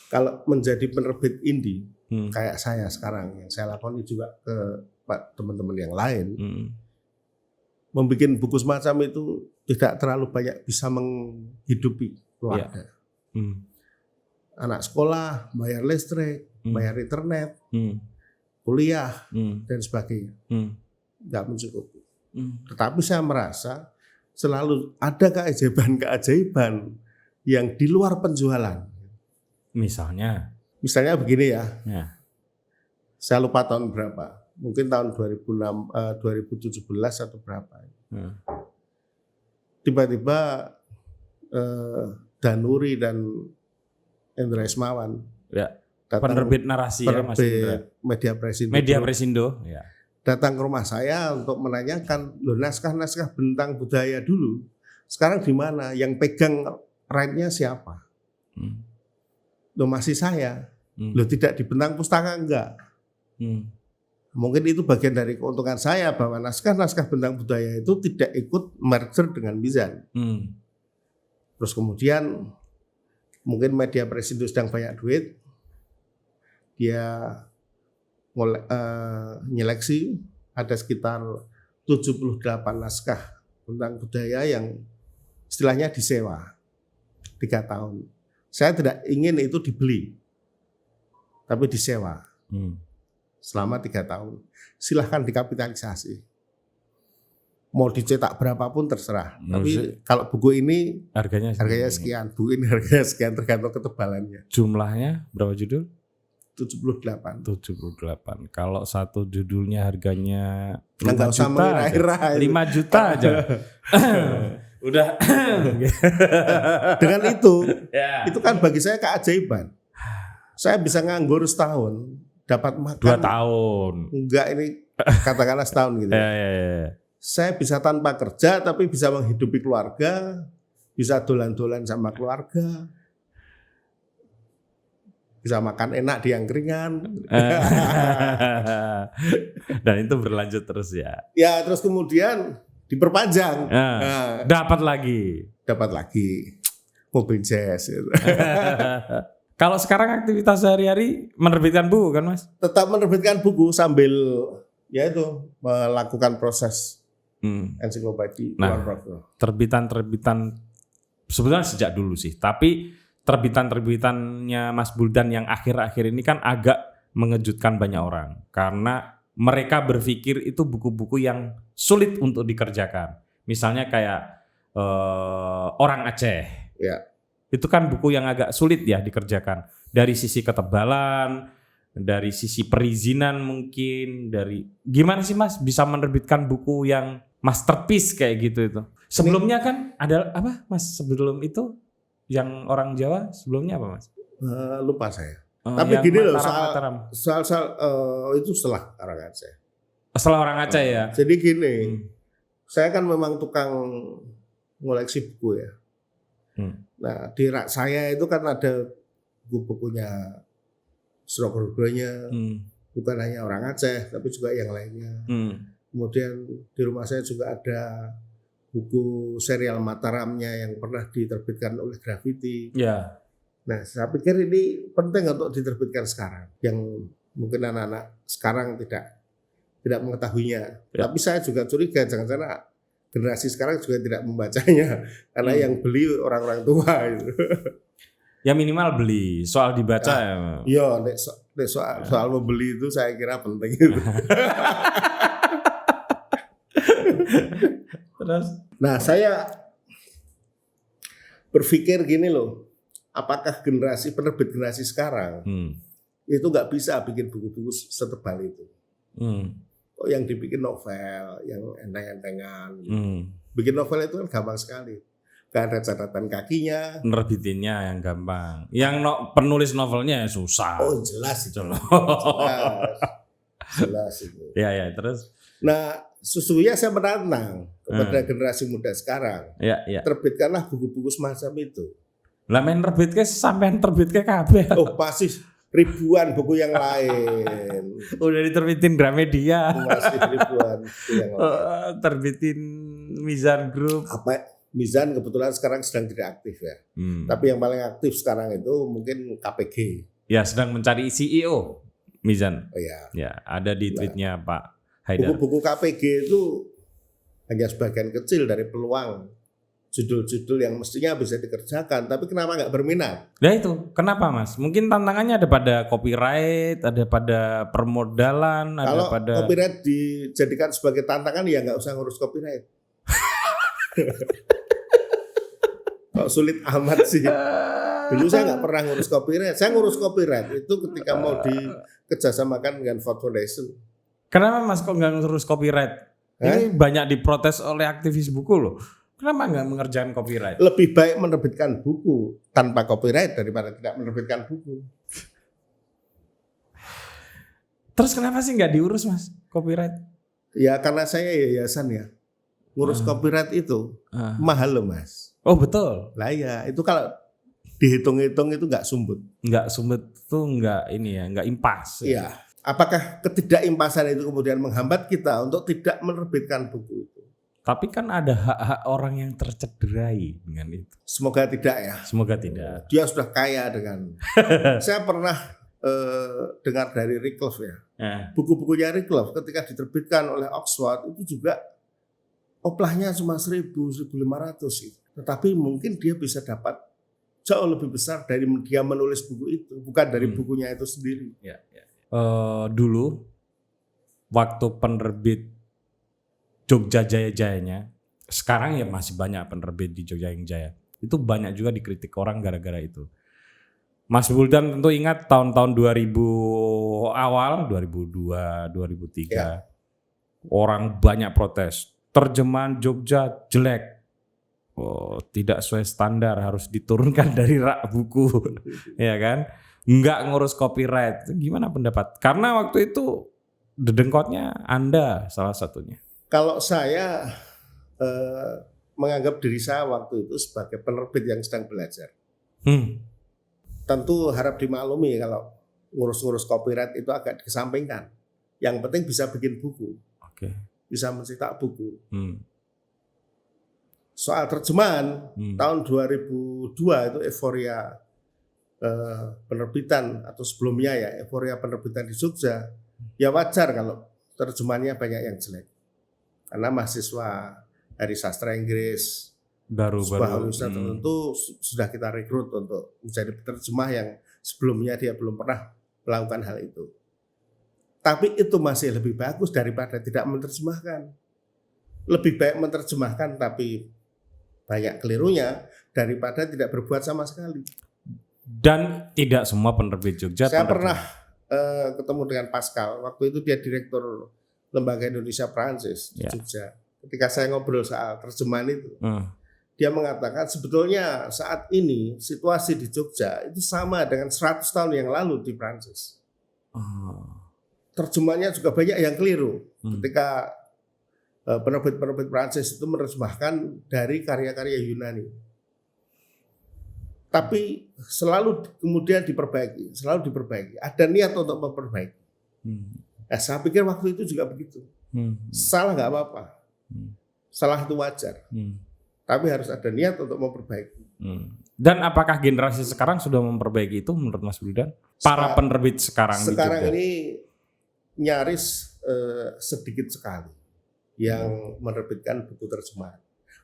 kalau menjadi penerbit indie, kayak saya sekarang, yang saya lakukan juga ke teman-teman yang lain, membuat buku semacam itu tidak terlalu banyak bisa menghidupi keluarga. Anak sekolah, bayar listrik, bayar internet, kuliah, dan sebagainya. Nggak mencukupi. Tetapi saya merasa selalu ada keajaiban-keajaiban yang di luar penjualan. Misalnya begini ya. Saya lupa tahun berapa. Mungkin tahun 2017 atau berapa. Tiba-tiba Danuri dan Indra Ismawan, penerbit narasi ya, Mas Indra. Media Presindo, ya. Datang ke rumah saya untuk menanyakan, loh naskah-naskah bentang budaya dulu, sekarang di mana? Yang pegang right-nya siapa? Loh masih saya. Loh tidak di Bentang Pustaka enggak? Mungkin itu bagian dari keuntungan saya bahwa naskah-naskah bentang budaya itu tidak ikut merger dengan Mizan. Terus kemudian mungkin Media Presindo sedang banyak duit, dia nyeleksi ada sekitar 78 naskah tentang budaya yang istilahnya disewa 3 tahun. Saya tidak ingin itu dibeli, tapi disewa selama 3 tahun. Silahkan dikapitalisasi. Mau dicetak berapapun terserah. Tapi kalau buku ini harganya sekian, buku ini harganya sekian tergantung ketebalannya. Jumlahnya berapa judul? 78. Kalau satu judulnya harganya 5 juta, 5 juta aja. Udah. Dengan itu kan bagi saya keajaiban. Saya bisa nganggur setahun, dapat makan 2 tahun. Enggak, ini katakanlah setahun gitu. Saya bisa tanpa kerja tapi bisa menghidupi keluarga, bisa dolan-dolan sama keluarga, bisa makan enak di angkringan. Dan itu berlanjut terus ya. Ya, terus kemudian diperpanjang. Dapat lagi mobil jazz. Kalau sekarang aktivitas sehari-hari menerbitkan buku kan, Mas? Tetap menerbitkan buku sambil ya itu melakukan proses ensiklopedia. Terbitan sebenarnya sejak dulu sih, tapi terbitannya Mas Buldan yang akhir-akhir ini kan agak mengejutkan banyak orang karena mereka berpikir itu buku-buku yang sulit untuk dikerjakan. Misalnya kayak Orang Aceh. Ya. Itu kan buku yang agak sulit ya dikerjakan. Dari sisi ketebalan, dari sisi perizinan mungkin, dari gimana sih Mas bisa menerbitkan buku yang masterpiece kayak gitu itu. Sebelumnya kan ada apa Mas sebelum itu yang orang Jawa sebelumnya apa Mas? Lupa saya. Tapi gini loh, Mataram. soal itu setelah orang Aceh. Setelah orang Aceh ya. Jadi gini, saya kan memang tukang ngoleksi buku ya. Nah di rak saya itu kan ada buku-bukunya Surogordonya, bukan hanya orang Aceh tapi juga yang lainnya. Kemudian di rumah saya juga ada buku serial Mataramnya yang pernah diterbitkan oleh Graffiti. Ya. Nah, saya pikir ini penting untuk diterbitkan sekarang. Yang mungkin anak-anak sekarang tidak mengetahuinya. Ya. Tapi saya juga curiga jangan-jangan generasi sekarang juga tidak membacanya karena yang beli orang-orang tua itu. Ya minimal beli, soal dibaca ya. Iya, soal membeli itu saya kira penting itu. Terus? Nah, saya berpikir gini loh, apakah penerbit generasi sekarang itu nggak bisa bikin buku-buku setebal itu? Kok yang dibikin novel, yang enteng-entengan. Bikin novel itu kan gampang sekali. Gak ada catatan kakinya. Nerbitinnya yang gampang. Yang penulis novelnya susah. Oh jelas itu. Jelas itu. Ya terus. Nah sesungguhnya saya menantang kepada generasi muda sekarang. Ya. Terbitkanlah buku-buku semacam itu. Lah main terbitke sampean terbitke kabeh. Oh pasti ribuan buku yang lain. Udah diterbitin Gramedia. Masih ribuan buku yang lain. Terbitin Mizan Group. Mizan kebetulan sekarang sedang tidak aktif ya. Tapi yang paling aktif sekarang itu mungkin KPG. Ya sedang mencari CEO Mizan. Oh ya. Ya ada di tweetnya Pak Haidar. Buku-buku KPG itu hanya sebagian kecil dari peluang judul-judul yang mestinya bisa dikerjakan. Tapi kenapa nggak berminat? Nah itu kenapa Mas? Mungkin tantangannya ada pada copyright, ada pada permodalan, kalau ada pada. Kalau copyright dijadikan sebagai tantangan ya nggak usah ngurus copyright. Kok sulit amat sih. Dulu saya nggak pernah ngurus copyright. Saya ngurus copyright itu ketika mau dikerjasamakan dengan Ford Foundation. Kenapa Mas kok nggak ngurus copyright? Ini banyak diprotes oleh aktivis buku loh. Kenapa nggak mengerjakan copyright? Lebih baik menerbitkan buku tanpa copyright daripada tidak menerbitkan buku. Terus kenapa sih nggak diurus Mas copyright? Ya karena saya yayasan ya. Ngurus copyright itu mahal loh Mas. Oh betul. Lah ya itu kalau dihitung-hitung itu nggak sumbut. Nggak sumbut tuh nggak ini ya, nggak impas. Iya. Apakah ketidakimpasan itu kemudian menghambat kita untuk tidak menerbitkan buku itu? Tapi kan ada hak-hak orang yang tercederai dengan itu. Semoga tidak ya. Semoga tidak. Dia sudah kaya dengan. Saya pernah dengar dari Rickloff ya. Buku-bukunya Rickloff ketika diterbitkan oleh Oxford itu juga oplahnya cuma 1.000-1.500 gitu. Tetapi mungkin dia bisa dapat jauh lebih besar dari dia menulis buku itu, bukan dari bukunya itu sendiri. Ya. Dulu waktu penerbit Jogja Jaya-Jayanya, sekarang ya masih banyak penerbit di Jogja yang Jaya. Itu banyak juga dikritik orang gara-gara itu. Mas Buldan tentu ingat tahun-tahun 2000 awal, 2002, 2003. Ya. Orang banyak protes. Terjemahan Jogja jelek. Oh, tidak sesuai standar, harus diturunkan dari rak buku. Ya kan? Enggak ngurus copyright. Gimana pendapat? Karena waktu itu dedengkotnya Anda salah satunya. Kalau saya menganggap diri saya waktu itu sebagai penerbit yang sedang belajar. Tentu harap dimaklumi kalau ngurus-ngurus copyright itu agak dikesampingkan. Yang penting bisa bikin buku. Oke. Bisa mencetak buku. Soal terjemahan tahun 2002 itu euforia penerbitan atau sebelumnya ya euforia penerbitan di Jogja. Ya wajar kalau terjemahannya banyak yang jelek. Karena mahasiswa dari sastra Inggris sebuah universitas tertentu sudah kita rekrut untuk menjadi penerjemah yang sebelumnya dia belum pernah melakukan hal itu. Tapi itu masih lebih bagus daripada tidak menerjemahkan. Lebih baik menerjemahkan tapi banyak kelirunya daripada tidak berbuat sama sekali. Dan tidak semua penerbit Jogja. Saya pernah ketemu dengan Pascal. Waktu itu dia direktur Lembaga Indonesia Prancis di Jogja. Ketika saya ngobrol soal terjemahan itu, dia mengatakan sebetulnya saat ini situasi di Jogja itu sama dengan 100 tahun yang lalu di Prancis. Terjemahnya juga banyak yang keliru ketika penerbit-penerbit Prancis itu menerjemahkan dari karya-karya Yunani. Tapi selalu kemudian diperbaiki. Ada niat untuk memperbaiki. Saya pikir waktu itu juga begitu. Salah nggak apa-apa. Salah itu wajar. Tapi harus ada niat untuk memperbaiki. Dan apakah generasi sekarang sudah memperbaiki itu menurut Mas Wildan? Para penerbit sekarang ini nyaris sedikit sekali yang menerbitkan buku terjemahan.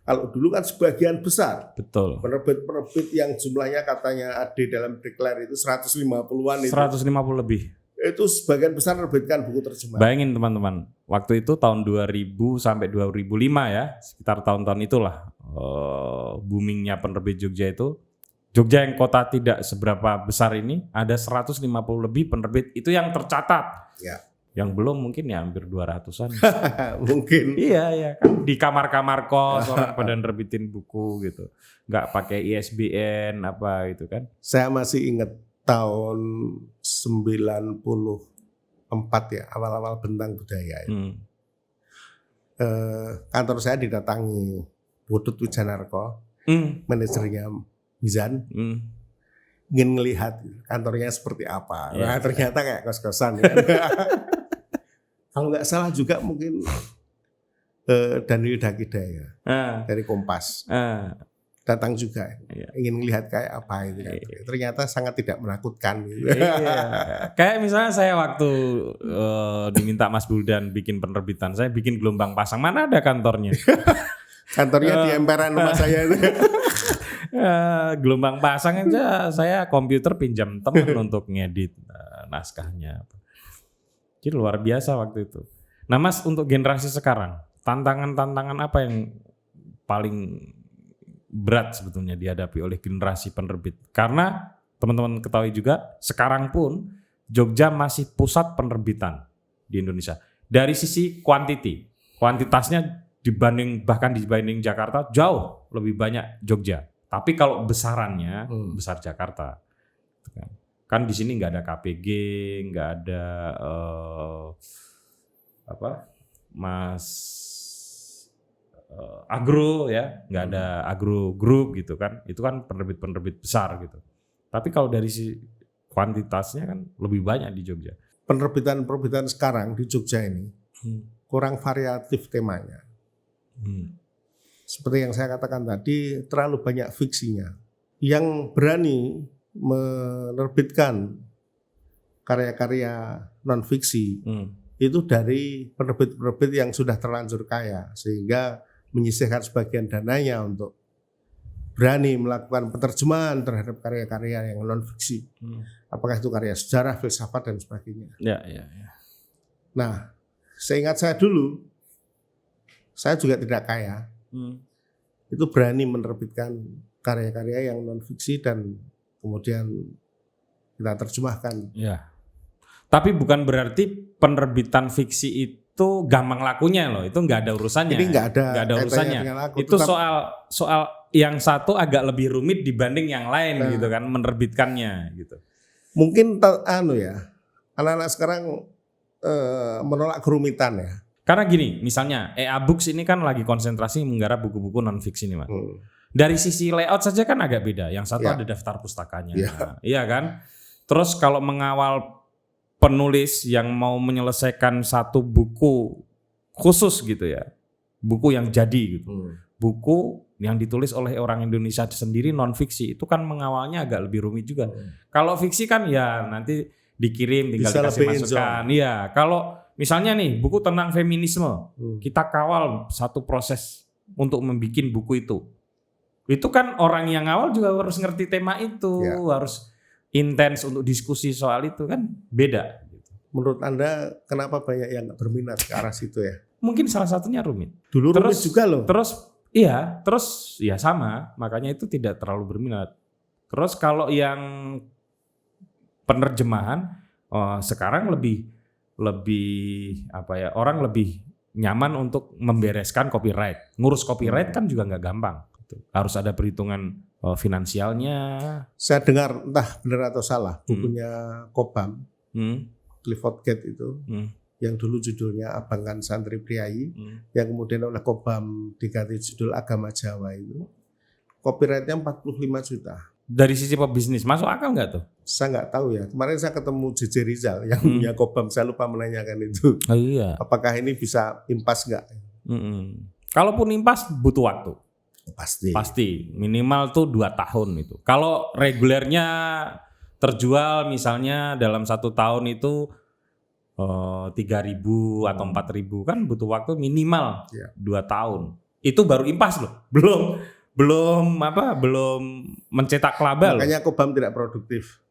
Kalau dulu kan sebagian besar. Betul. Penerbit-penerbit yang jumlahnya katanya ada dalam Declare itu 150-an itu. 150 lebih. Itu sebagian besar menerbitkan buku terjemahan. Bayangin teman-teman, waktu itu tahun 2000 sampai 2005 ya, sekitar tahun-tahun itulah boomingnya penerbit Jogja itu. Jogja yang kota tidak seberapa besar ini, ada 150 lebih penerbit itu yang tercatat. Ya. Yang belum mungkin ya hampir 200-an. Mungkin. Iya kan di kamar-kamar kos orang pada nerbitin buku gitu. Nggak pakai ISBN apa itu kan. Saya masih ingat tahun 94 ya, awal-awal Bentang Budaya itu. Kantor saya didatangi Putut Wijanarko, manajernya Mizan. Ingin melihat kantornya seperti apa. Nah, ternyata kayak kos-kosan ya. Kalau nggak salah juga mungkin Daniel Dakidaya dari Kompas datang juga, ingin melihat kayak apa itu. Ternyata sangat tidak menakutkan. Gitu. Kayak misalnya saya waktu diminta Mas Wildan bikin penerbitan, saya bikin Gelombang Pasang, mana ada kantornya? Kantornya di emperan rumah saya itu. Gelombang Pasang aja saya komputer pinjam teman untuk ngedit naskahnya. Jadi luar biasa waktu itu. Nah Mas, untuk generasi sekarang, tantangan-tantangan apa yang paling berat sebetulnya dihadapi oleh generasi penerbit? Karena teman-teman ketahui juga, sekarang pun Jogja masih pusat penerbitan di Indonesia. Dari sisi kuantitasnya bahkan dibanding Jakarta jauh lebih banyak Jogja. Tapi kalau besarannya besar Jakarta. Kan di sini nggak ada KPG, nggak ada agro ya, nggak ada agro group gitu kan. Itu kan penerbit-penerbit besar gitu. Tapi kalau dari si kuantitasnya kan lebih banyak di Jogja. Penerbitan sekarang di Jogja ini kurang variatif temanya. Seperti yang saya katakan tadi, terlalu banyak fiksinya. Yang berani menerbitkan karya-karya non-fiksi itu dari penerbit-penerbit yang sudah terlanjur kaya, sehingga menyisihkan sebagian dananya untuk berani melakukan penerjemahan terhadap karya-karya yang non-fiksi. Apakah itu karya sejarah, filsafat, dan sebagainya. Ya. Nah, seingat saya dulu, saya juga tidak kaya. Itu berani menerbitkan karya-karya yang non-fiksi dan kemudian kita terjemahkan. Ya. Tapi bukan berarti penerbitan fiksi itu gampang lakunya loh. Itu nggak ada urusannya. Ini nggak ada urusannya. Itu soal yang satu agak lebih rumit dibanding yang lain gitu kan, menerbitkannya gitu. Mungkin anak-anak sekarang menolak kerumitan ya. Karena gini, misalnya EA Books ini kan lagi konsentrasi menggarap buku-buku non fiksi nih Mas. Dari sisi layout saja kan agak beda. Yang satu ada daftar pustakanya, iya kan. Terus kalau mengawal penulis yang mau menyelesaikan satu buku khusus gitu ya, buku yang jadi gitu, buku yang ditulis oleh orang Indonesia sendiri non fiksi itu kan mengawalnya agak lebih rumit juga. Kalau fiksi kan ya nanti dikirim tinggal bisa dikasih masukan. Iya, kalau misalnya nih buku tentang feminisme, kita kawal satu proses untuk membuat buku itu. Itu kan orang yang awal juga harus ngerti tema itu, harus intens untuk diskusi soal itu kan beda. Menurut Anda kenapa banyak yang nggak berminat ke arah situ ya? Mungkin salah satunya rumit. Dulu rumit juga loh. Terus ya sama, makanya itu tidak terlalu berminat. Terus kalau yang penerjemahan sekarang lebih orang lebih nyaman untuk membereskan copyright. Ngurus copyright kan juga nggak gampang. Harus ada perhitungan finansialnya. Saya dengar entah benar atau salah bukunya Cobham, Clifford Gate itu, yang dulu judulnya Abangan Santri Priayi, yang kemudian oleh Cobham diganti judul Agama Jawa itu, copyrightnya 45 juta. Dari sisi pebisnis masuk akal nggak tuh? Saya nggak tahu ya. Kemarin saya ketemu JJ Rizal yang punya Cobham, saya lupa menanyakan itu. Oh iya. Apakah ini bisa impas nggak? Kalaupun impas butuh waktu. Pasti. Minimal tuh 2 tahun itu. Kalau regulernya terjual misalnya dalam 1 tahun itu 3.000 atau 4.000 kan butuh waktu minimal 2 tahun. Itu baru impas loh. Belum mencetak laba. Makanya Cobham tidak produktif.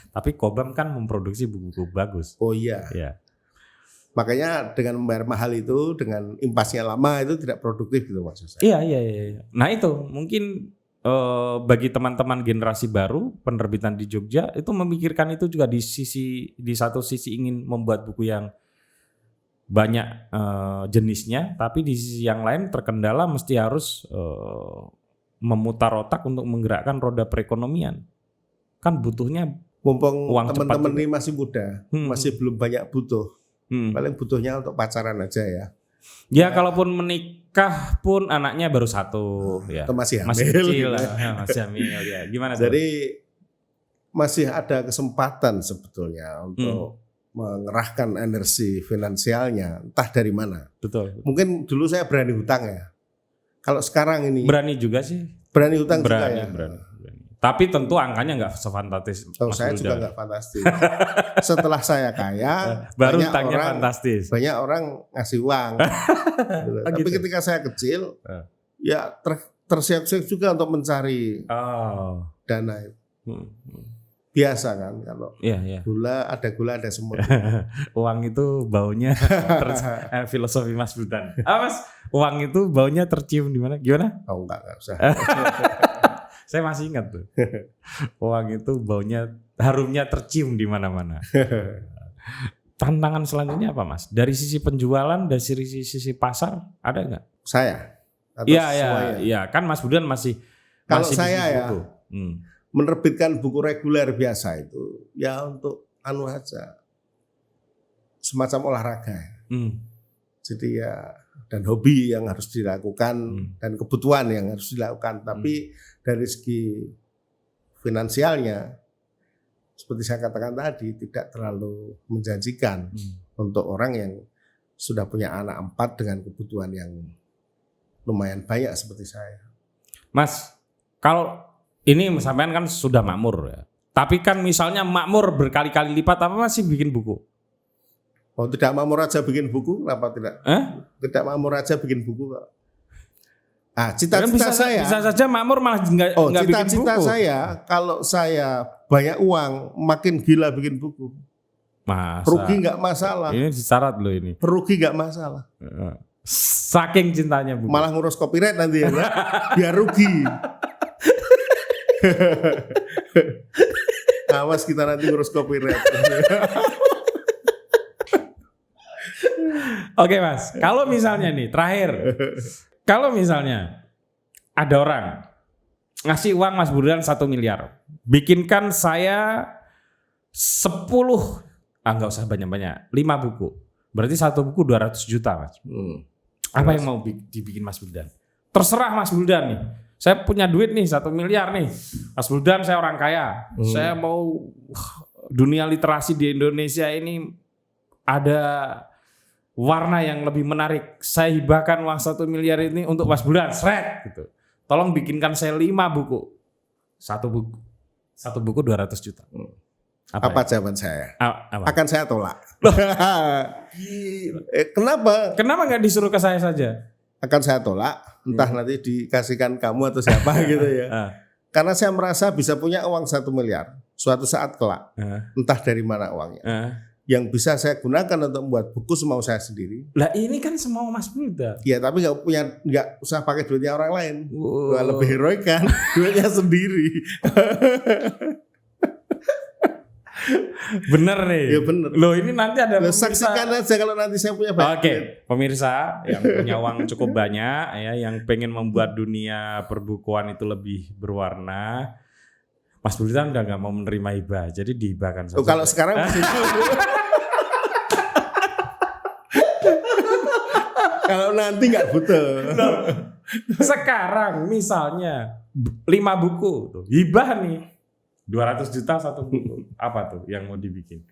Tapi Cobham kan memproduksi buku-buku bagus. Oh iya. Ya. Makanya dengan membayar mahal itu, dengan impasnya lama itu tidak produktif gitu maksud saya. Iya. Nah itu mungkin bagi teman-teman generasi baru penerbitan di Jogja itu memikirkan itu juga di satu sisi ingin membuat buku yang banyak jenisnya, tapi di sisi yang lain terkendala mesti harus memutar otak untuk menggerakkan roda perekonomian. Kan butuhnya mumpung uang teman-teman cepat ini masih muda, masih belum banyak butuh. Paling butuhnya untuk pacaran aja ya. Ya kalaupun menikah pun anaknya baru 1 ya. Atau masih kecil lah, masih hamil ya. Gimana tuh? Jadi masih ada kesempatan sebetulnya untuk mengerahkan energi finansialnya, entah dari mana. Betul. Mungkin dulu saya berani hutang ya. Kalau sekarang ini berani juga sih. Berani hutang juga ya. Berani. Tapi tentu angkanya nggak sefantastis. Saya juga nggak fantastis. Setelah saya kaya, baru hutangnya fantastis. Banyak orang ngasih uang. Tapi ketika saya kecil, ya tersiap-siap juga untuk mencari dana itu. Biasa kan kalau gula ada semut. Uang itu baunya filosofi Mas Buldan. Mas, uang itu baunya tercium di mana? Gimana? Oh enggak usah. Saya masih ingat tuh. Uang itu baunya harumnya tercium di mana-mana. Tantangan selanjutnya apa, Mas? Dari sisi penjualan, dari sisi pasar ada nggak? Saya? Iya. Kan Mas Buldan masih kalau saya ya. Buku. Menerbitkan buku reguler biasa itu ya untuk aja semacam olahraga. Jadi ya dan hobi yang harus dilakukan dan kebutuhan yang harus dilakukan. Tapi dari segi finansialnya seperti saya katakan tadi tidak terlalu menjanjikan untuk orang yang sudah punya anak 4 dengan kebutuhan yang lumayan banyak seperti saya. Mas, kalau ini sampean kan sudah makmur ya. Tapi kan misalnya makmur berkali-kali lipat apa masih bikin buku? Oh, tidak makmur aja bikin buku, kenapa tidak? Tidak makmur aja bikin buku kok. Cita-cita saya bisa saja makmur malah nggak bikin buku. Cita-cita saya kalau saya banyak uang makin gila bikin buku. Masa? Rugi nggak masalah. Ini syarat loh ini. Rugi nggak masalah. Saking cintanya buku. Malah ngurus copyright nanti ya, biar rugi. Awas kita nanti ngurus copyright. Oke Mas, kalau misalnya nih terakhir, kalau misalnya ada orang ngasih uang Mas Buldan 1 miliar, bikinkan saya 10, nggak usah banyak-banyak, 5 buku, berarti 1 buku 200 juta Mas. Apa yang mau dibikin Mas Buldan? Terserah Mas Buldan nih. Saya punya duit nih 1 miliar nih. Mas Buldan saya orang kaya. Saya mau dunia literasi di Indonesia ini ada warna yang lebih menarik. Saya hibahkan uang 1 miliar ini untuk Mas Buldan. Sret gitu. Tolong bikinkan saya 5 buku. 1 buku 200 juta. Apa jawaban saya? Apa? Akan saya tolak. Kenapa? Kenapa nggak disuruh ke saya saja? Akan saya tolak. Entah nanti dikasihkan kamu atau siapa gitu ya. Karena saya merasa bisa punya uang 1 miliar suatu saat kelak. Entah dari mana uangnya. Yang bisa saya gunakan untuk membuat buku semau saya sendiri. Lah ini kan semau Mas Buldan. Ya tapi nggak usah pakai duitnya orang lain. Lebih heroik kan duitnya sendiri. Bener nih. Ya bener. Loh ini nanti ada pemirsa. Saksikan aja kalau nanti saya punya banyak. Oke, pemirsa yang punya uang cukup banyak ya, yang pengen membuat dunia perbukuan itu lebih berwarna. Mas Buldan udah nggak mau menerima hibah, jadi dihibahkan saja. Kalau sekarang kalau nanti nggak butuh. Sekarang misalnya 5 buku tuh, hibah nih 200 juta 1 buku. Apa tuh yang mau dibikin?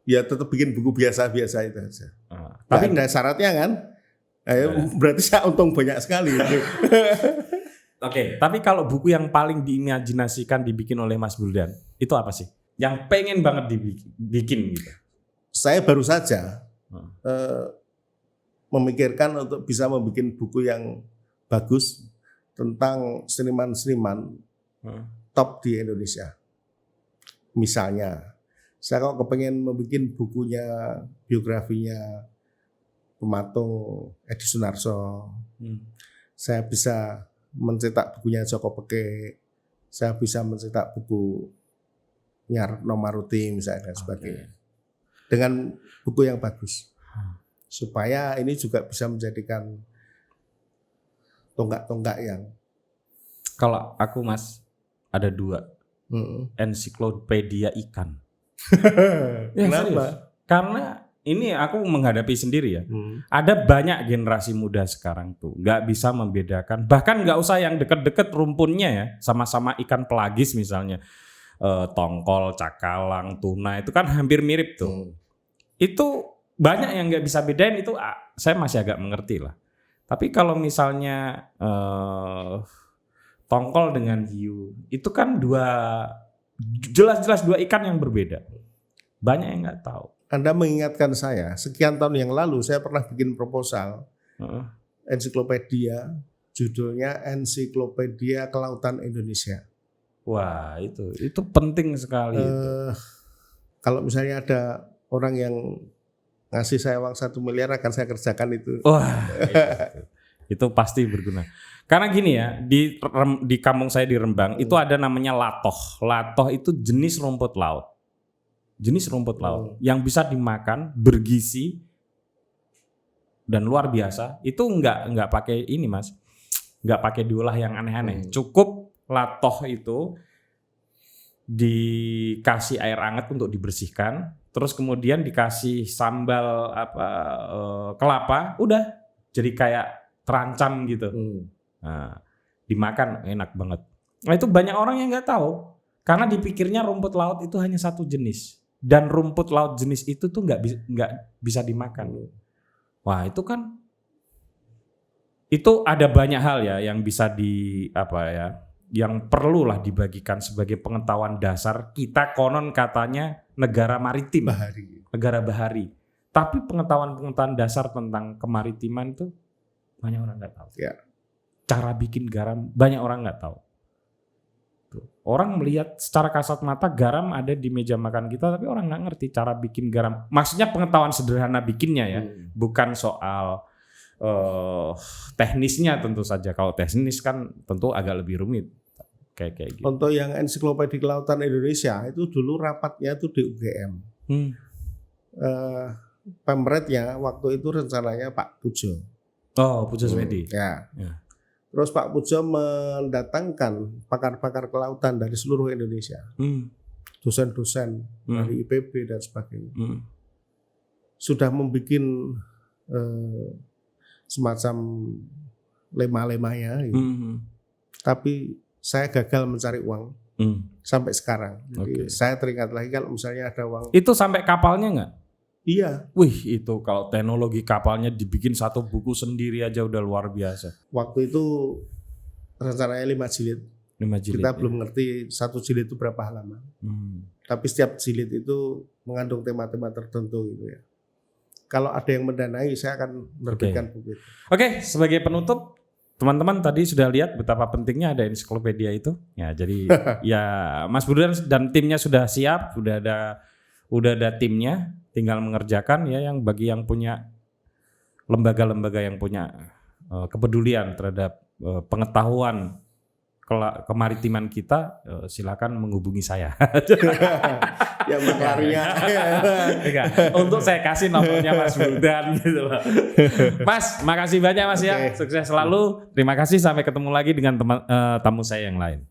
Ya tetap bikin buku biasa-biasa itu aja. Tapi ada syaratnya kan? Berarti saya untung banyak sekali. Oke, tapi kalau buku yang paling diimajinasikan dibikin oleh Mas Buldan, itu apa sih? Yang pengen banget dibikin gitu. Saya baru saja memikirkan untuk bisa membuat buku yang bagus tentang seniman-seniman top di Indonesia. Misalnya, saya kok kepengen membuat bukunya, biografinya pematung Edi Sunarso. Saya bisa mencetak bukunya Joko Peke, saya bisa mencetak bukunya Retno Maruti misalnya dan sebagainya. Dengan buku yang bagus. Supaya ini juga bisa menjadikan tonggak-tonggak yang. Kalau aku Mas ada 2 ensiklopedia ikan. Ya, kenapa? Serius. Karena ini aku menghadapi sendiri ya. Ada banyak generasi muda sekarang tuh nggak bisa membedakan. Bahkan nggak usah yang deket-deket rumpunnya ya. Sama-sama ikan pelagis misalnya. Tongkol, cakalang, tuna itu kan hampir mirip tuh. Itu banyak yang nggak bisa bedain itu. Saya masih agak mengerti lah. Tapi kalau misalnya tongkol dengan hiu itu kan jelas-jelas 2 ikan yang berbeda. Banyak yang nggak tahu. Anda mengingatkan saya, sekian tahun yang lalu saya pernah bikin proposal ensiklopedia, judulnya Ensiklopedia Kelautan Indonesia. Wah, itu penting sekali. Kalau misalnya ada orang yang ngasih saya uang 1 miliar akan saya kerjakan itu. Wah, itu pasti berguna. Karena gini ya, di kampung saya di Rembang itu ada namanya latoh. Latoh itu jenis rumput laut. Yang bisa dimakan, bergizi dan luar biasa. Itu enggak pakai ini Mas. Enggak pakai diolah yang aneh-aneh. Cukup latoh itu dikasih air hangat untuk dibersihkan, terus kemudian dikasih sambal kelapa, udah jadi kayak terancam gitu. Nah, dimakan enak banget. Nah, itu banyak orang yang nggak tahu karena dipikirnya rumput laut itu hanya 1 jenis. Dan rumput laut jenis itu tuh nggak bisa dimakan. Wah, itu kan itu ada banyak hal ya yang bisa yang perlulah dibagikan sebagai pengetahuan dasar. Kita konon katanya negara maritim, negara bahari. Tapi pengetahuan dasar tentang kemaritiman itu banyak orang nggak tahu. Ya. Cara bikin garam banyak orang nggak tahu. Orang melihat secara kasat mata garam ada di meja makan kita, tapi orang nggak ngerti cara bikin garam. Maksudnya pengetahuan sederhana bikinnya ya, bukan soal teknisnya tentu saja. Kalau teknis kan tentu agak lebih rumit. Kayak gitu. Untuk yang Ensiklopedia Kelautan Indonesia itu dulu rapatnya itu di UGM. Pemretnya waktu itu rencananya Pak Pujo. Oh, Pujo Smedi. Ya. Terus Pak Pujo mendatangkan pakar-pakar kelautan dari seluruh Indonesia, dosen-dosen dari IPB dan sebagainya, sudah membuat semacam lema-lemanya, gitu. Tapi saya gagal mencari uang sampai sekarang. Jadi saya teringat lagi kalau misalnya ada uang. Itu sampai kapalnya nggak? Iya. Wih, itu kalau teknologi kapalnya dibikin 1 buku sendiri aja udah luar biasa. Waktu itu rencananya 5 jilid. 5 jilid. Kita belum ngerti 1 jilid itu berapa halaman. Tapi setiap jilid itu mengandung tema-tema tertentu gitu ya. Kalau ada yang mendanai, saya akan menerbitkan buku itu. Oke, sebagai penutup, teman-teman tadi sudah lihat betapa pentingnya ada ensiklopedia itu. Ya, jadi ya Mas Buldan dan timnya sudah siap, udah ada timnya. Tinggal mengerjakan ya, yang bagi yang punya lembaga-lembaga yang punya kepedulian terhadap pengetahuan kemaritiman kita, silakan menghubungi saya. Ya maklarnya. Untuk saya kasih nomornya Mas Buldan gitu loh. Mas, makasih banyak Mas ya. Sukses selalu. Terima kasih, sampai ketemu lagi dengan tamu saya yang lain.